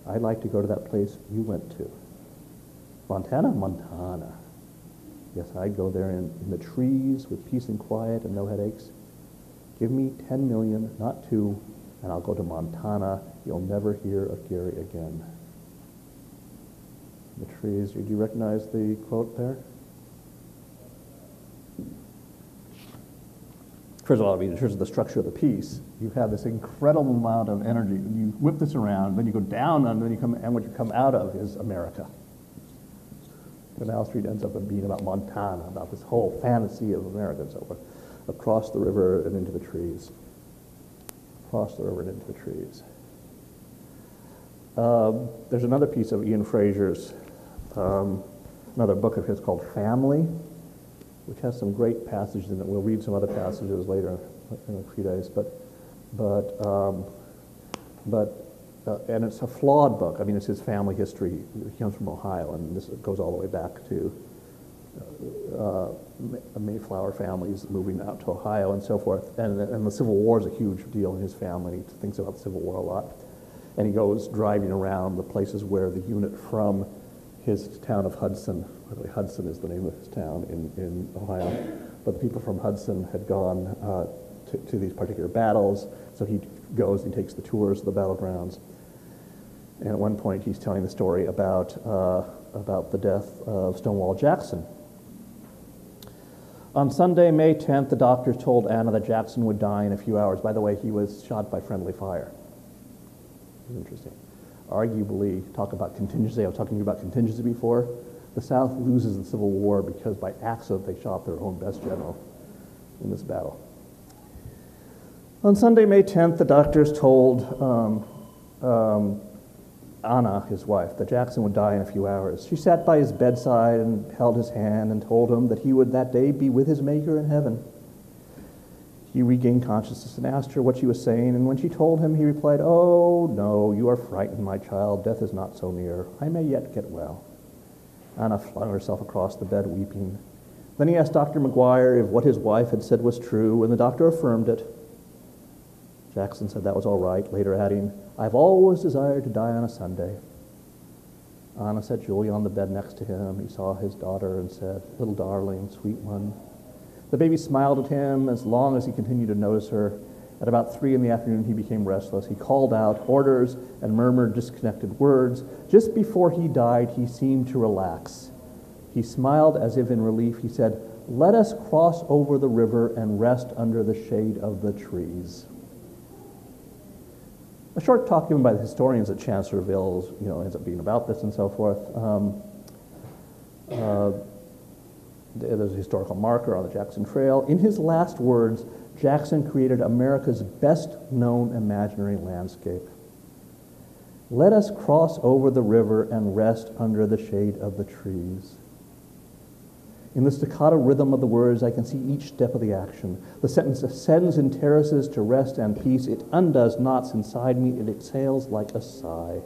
I'd like to go to that place you went to." Montana? Montana. Yes, I'd go there in the trees with peace and quiet and no headaches. Give me $10 million, not 2, and I'll go to Montana. You'll never hear of Gary again. The trees, do you recognize the quote there? First of all, in terms of the structure of the piece, you have this incredible amount of energy. You whip this around, then you go down, and and what you come out of is America. Canal Street ends up being about Montana, about this whole fantasy of America and so forth, across the river and into the trees. Across the river and into the trees. There's another piece of Ian Fraser's, another book of his called Family, which has some great passages in it. We'll read some other passages later in a few days, and it's a flawed book. I mean, it's his family history. He comes from Ohio, and this goes all the way back to Mayflower families moving out to Ohio and so forth. And the Civil War is a huge deal in his family. He thinks about the Civil War a lot. And he goes driving around the places where the unit from his town of Hudson, by the way, Hudson is the name of his town in Ohio, but the people from Hudson had gone to these particular battles, so he goes and takes the tours of the battlegrounds. And at one point he's telling the story about the death of Stonewall Jackson. On Sunday, May 10th, the doctors told Anna that Jackson would die in a few hours. By the way, he was shot by friendly fire. It was interesting. Arguably, talk about contingency. I was talking about contingency before. The South loses the Civil War because by accident they shot their own best general in this battle. On Sunday, May 10th, the doctors told Anna, his wife, that Jackson would die in a few hours. She sat by his bedside and held his hand and told him that he would that day be with his Maker in heaven. He regained consciousness and asked her what she was saying, and when she told him, he replied, "Oh, no, you are frightened, my child. Death is not so near. I may yet get well." Anna flung herself across the bed, weeping. Then he asked Dr. McGuire if what his wife had said was true, and the doctor affirmed it. Jackson said that was all right, later adding, "I've always desired to die on a Sunday." Anna set Julie on the bed next to him. He saw his daughter and said, "Little darling, sweet one." The baby smiled at him as long as he continued to notice her. At about 3 p.m, he became restless. He called out orders and murmured disconnected words. Just before he died, he seemed to relax. He smiled as if in relief. He said, "Let us cross over the river and rest under the shade of the trees." A short talk given by the historians at Chancellorsville, ends up being about this and so forth. There's a historical marker on the Jackson Trail. In his last words, Jackson created America's best-known imaginary landscape. "Let us cross over the river and rest under the shade of the trees." In the staccato rhythm of the words, I can see each step of the action. The sentence ascends in terraces to rest and peace. It undoes knots inside me. It exhales like a sigh.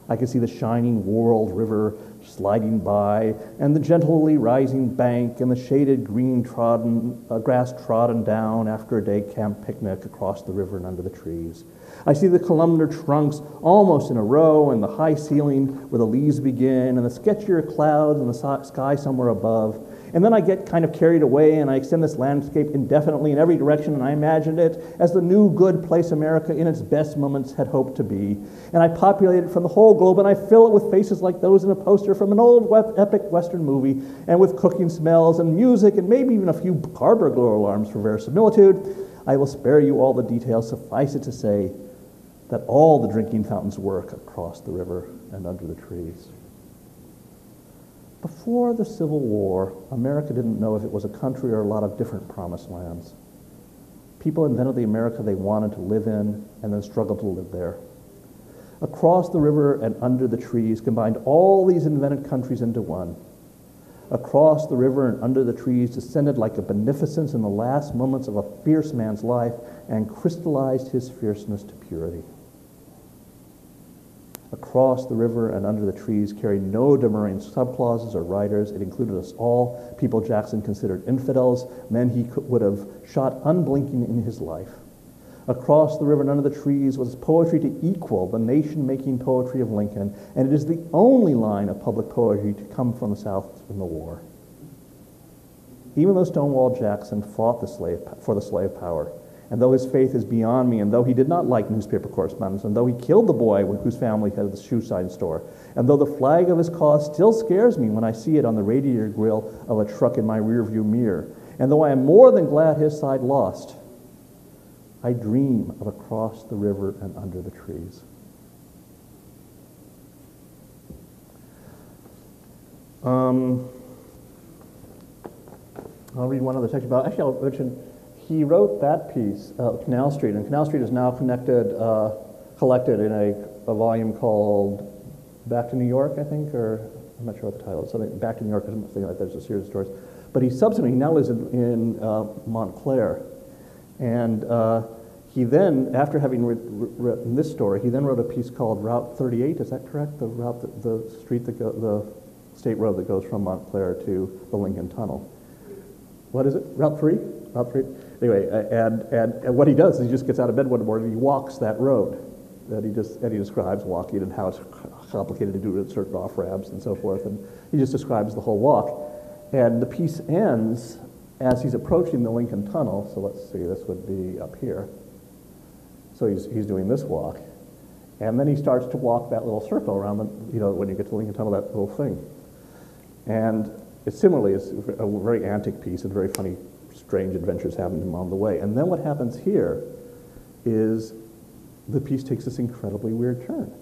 I can see the shining whorled river sliding by, and the gently rising bank, and the shaded green grass trodden down after a day camp picnic across the river and under the trees. I see the columnar trunks almost in a row, and the high ceiling where the leaves begin, and the sketchier clouds and the sky somewhere above. And then I get kind of carried away, and I extend this landscape indefinitely in every direction, and I imagine it as the new good place America in its best moments had hoped to be. And I populate it from the whole globe, and I fill it with faces like those in a poster from an old epic Western movie, and with cooking smells and music, and maybe even a few car burglar alarms for verisimilitude. I will spare you all the details. Suffice it to say that all the drinking fountains work across the river and under the trees. Before the Civil War, America didn't know if it was a country or a lot of different promised lands. People invented the America they wanted to live in and then struggled to live there. Across the river and under the trees combined all these invented countries into one. Across the river and under the trees descended like a beneficence in the last moments of a fierce man's life and crystallized his fierceness to purity. Across the river and under the trees carried no demurring subclauses or riders. It included us all, people Jackson considered infidels, men he would have shot unblinking in his life. Across the river and under the trees was poetry to equal the nation-making poetry of Lincoln, and it is the only line of public poetry to come from the South in the war. Even though Stonewall Jackson fought for the slave power, and though his faith is beyond me, and though he did not like newspaper correspondence, and though he killed the boy whose family had the shoe sign store, and though the flag of his cause still scares me when I see it on the radiator grill of a truck in my rearview mirror, and though I am more than glad his side lost, I dream of across the river and under the trees. I'll read one other section about, actually I'll mention, he wrote that piece, Canal Street, and Canal Street is now collected in a volume called Back to New York, I think, or I'm not sure what the title is, something Back to New York or something like that. There's a series of stories. But he now lives in Montclair, and he then, after having written this story, he then wrote a piece called Route 38. Is that correct? The street the state road that goes from Montclair to the Lincoln Tunnel. What is it? Route 3? Route 3? Anyway, and what he does is he just gets out of bed one morning and he walks that road. And he describes walking and how it's complicated to do it at certain off ramps and so forth. And he just describes the whole walk. And the piece ends as he's approaching the Lincoln Tunnel. So let's see, this would be up here. So he's doing this walk. And then he starts to walk that little circle around the, when you get to the Lincoln Tunnel, that little thing. And similarly, it's a very antic piece and very funny, strange adventures happen to him on the way. And then what happens here is the piece takes this incredibly weird turn,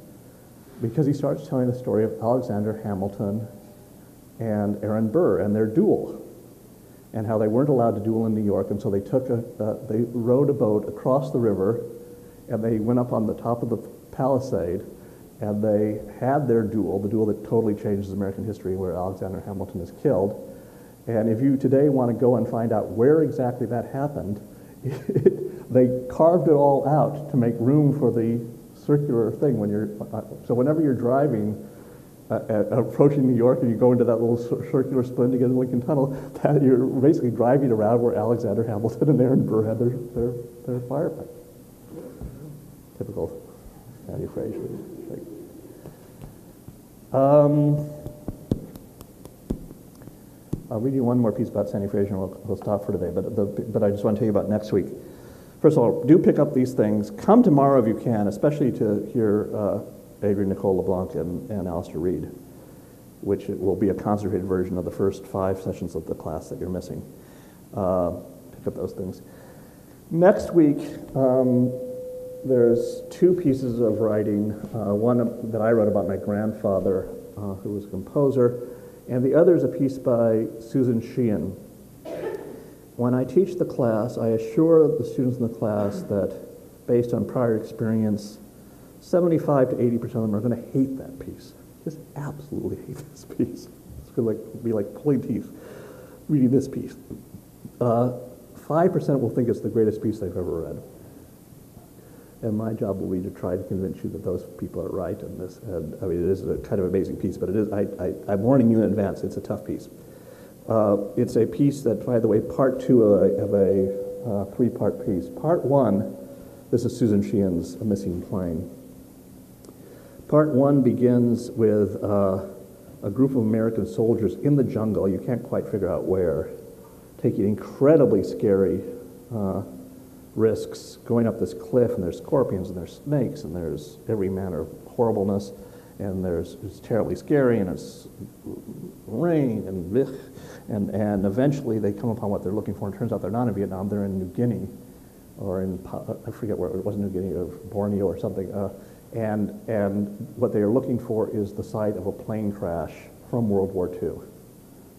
because he starts telling the story of Alexander Hamilton and Aaron Burr and their duel, and how they weren't allowed to duel in New York, and so they they rowed a boat across the river, and they went up on the top of the palisade, and they had their duel, the duel that totally changes American history, where Alexander Hamilton is killed. And if you today want to go and find out where exactly that happened, they carved it all out to make room for the circular thing. So whenever you're driving, approaching New York, and you go into that little circular splint to get to the Lincoln Tunnel, that you're basically driving around where Alexander Hamilton and Aaron Burr had their firefight. Typical Sandy Fraser. I'll read you one more piece about Sandy Fraser, and we'll stop for today. But I just want to tell you about next week. First of all, do pick up these things. Come tomorrow if you can, especially to hear Adrienne Nicole LeBlanc and Alistair Reed, which will be a concentrated version of the first 5 sessions of the class that you're missing. Pick up those things. Next week, there's 2 pieces of writing, one that I wrote about my grandfather, who was a composer, and the other is a piece by Susan Sheehan. When I teach the class, I assure the students in the class that, based on prior experience, 75 to 80% of them are going to hate that piece. Just absolutely hate this piece. It's going to be like pulling teeth reading this piece. 5% will think it's the greatest piece they've ever read. And my job will be to try to convince you that those people are right in this. And I mean, it is a kind of amazing piece, but it is. I'm warning you in advance. It's a tough piece. It's a piece that, by the way, part 2 of a 3-part piece. Part 1, this is Susan Sheehan's A Missing Plane. Part 1 begins with a group of American soldiers in the jungle, you can't quite figure out where, taking incredibly scary risks, going up this cliff, and there's scorpions and there's snakes and there's every manner of horribleness, and it's terribly scary, and it's rain and blech, and eventually they come upon what they're looking for, and it turns out they're not in Vietnam, they're in New Guinea, or I forget where, it wasn't New Guinea, or Borneo or something, and what they are looking for is the site of a plane crash from World War II.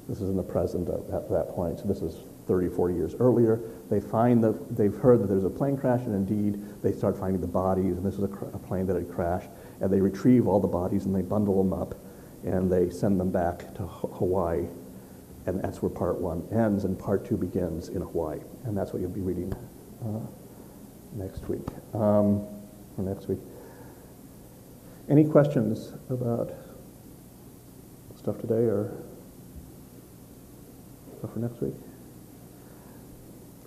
This is in the present at that point, so this is 30, 40 years earlier. They've heard that there's a plane crash, and indeed they start finding the bodies, and this was a plane that had crashed, and they retrieve all the bodies and they bundle them up and they send them back to Hawaii, and that's where part 1 ends, and part 2 begins in Hawaii, and that's what you'll be reading next week. Any questions about stuff today or stuff for next week?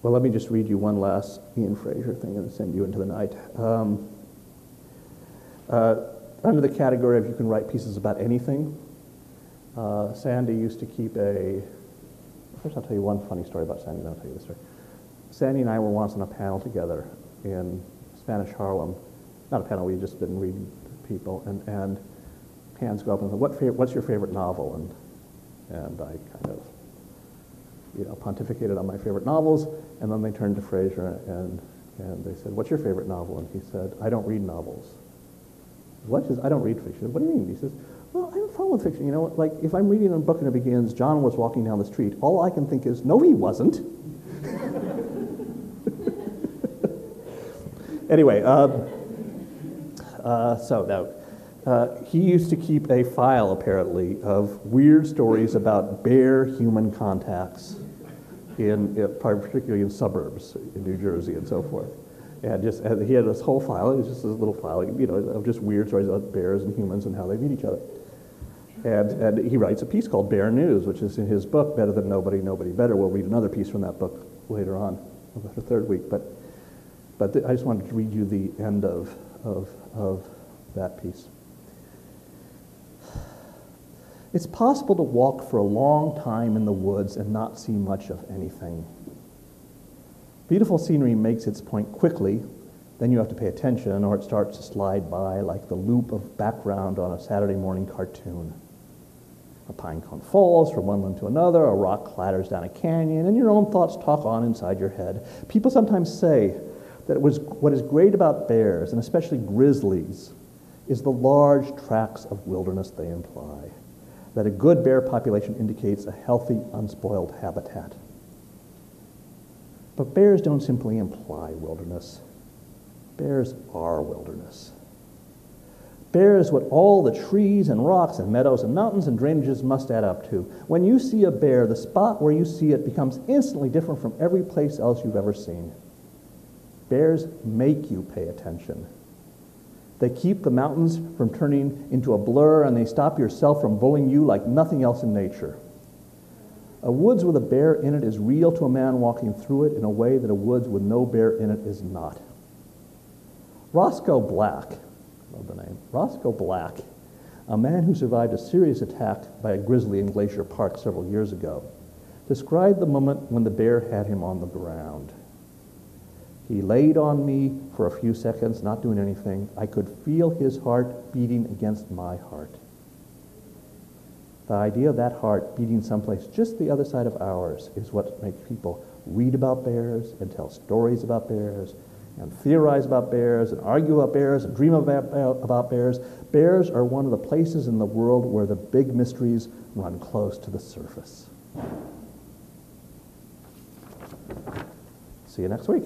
Well, let me just read you one last Ian Fraser thing and send you into the night. Under the category of you can write pieces about anything, Sandy used to keep first I'll tell you one funny story about Sandy, then I'll tell you the story. Sandy and I were once on a panel together in Spanish Harlem. Not a panel, we'd just been reading to people, and hands go up and say, what's your favorite novel? And I kind of pontificated on my favorite novels, and then they turned to Fraser and they said, what's your favorite novel? And he said, I don't read novels. What? He says, I don't read fiction. What do you mean? He says, well, I have fun with fiction. Like if I'm reading a book and it begins, John was walking down the street, all I can think is, no, he wasn't. Anyway, he used to keep a file, apparently, of weird stories about bare human contacts, particularly in suburbs in New Jersey and so forth. And he had this whole file. It was just this little file, of just weird stories about bears and humans and how they meet each other. And he writes a piece called Bear News, which is in his book, Better Than Nobody, Nobody Better. We'll read another piece from that book later on, about the 3rd week. But I just wanted to read you the end of of that piece. It's possible to walk for a long time in the woods and not see much of anything. Beautiful scenery makes its point quickly, then you have to pay attention or it starts to slide by like the loop of background on a Saturday morning cartoon. A pine cone falls from one limb to another, a rock clatters down a canyon, and your own thoughts talk on inside your head. People sometimes say that what is great about bears, and especially grizzlies, is the large tracts of wilderness they imply. That a good bear population indicates a healthy, unspoiled habitat. But bears don't simply imply wilderness. Bears are wilderness. Bear is what all the trees and rocks and meadows and mountains and drainages must add up to. When you see a bear, the spot where you see it becomes instantly different from every place else you've ever seen. Bears make you pay attention. They keep the mountains from turning into a blur, and they stop yourself from bullying you like nothing else in nature. A woods with a bear in it is real to a man walking through it in a way that a woods with no bear in it is not. Roscoe Black, love the name, Roscoe Black, a man who survived a serious attack by a grizzly in Glacier Park several years ago, described the moment when the bear had him on the ground. He laid on me for a few seconds, not doing anything. I could feel his heart beating against my heart. The idea of that heart beating someplace just the other side of ours is what makes people read about bears and tell stories about bears and theorize about bears and argue about bears and dream about bears. Bears are one of the places in the world where the big mysteries run close to the surface. See you next week.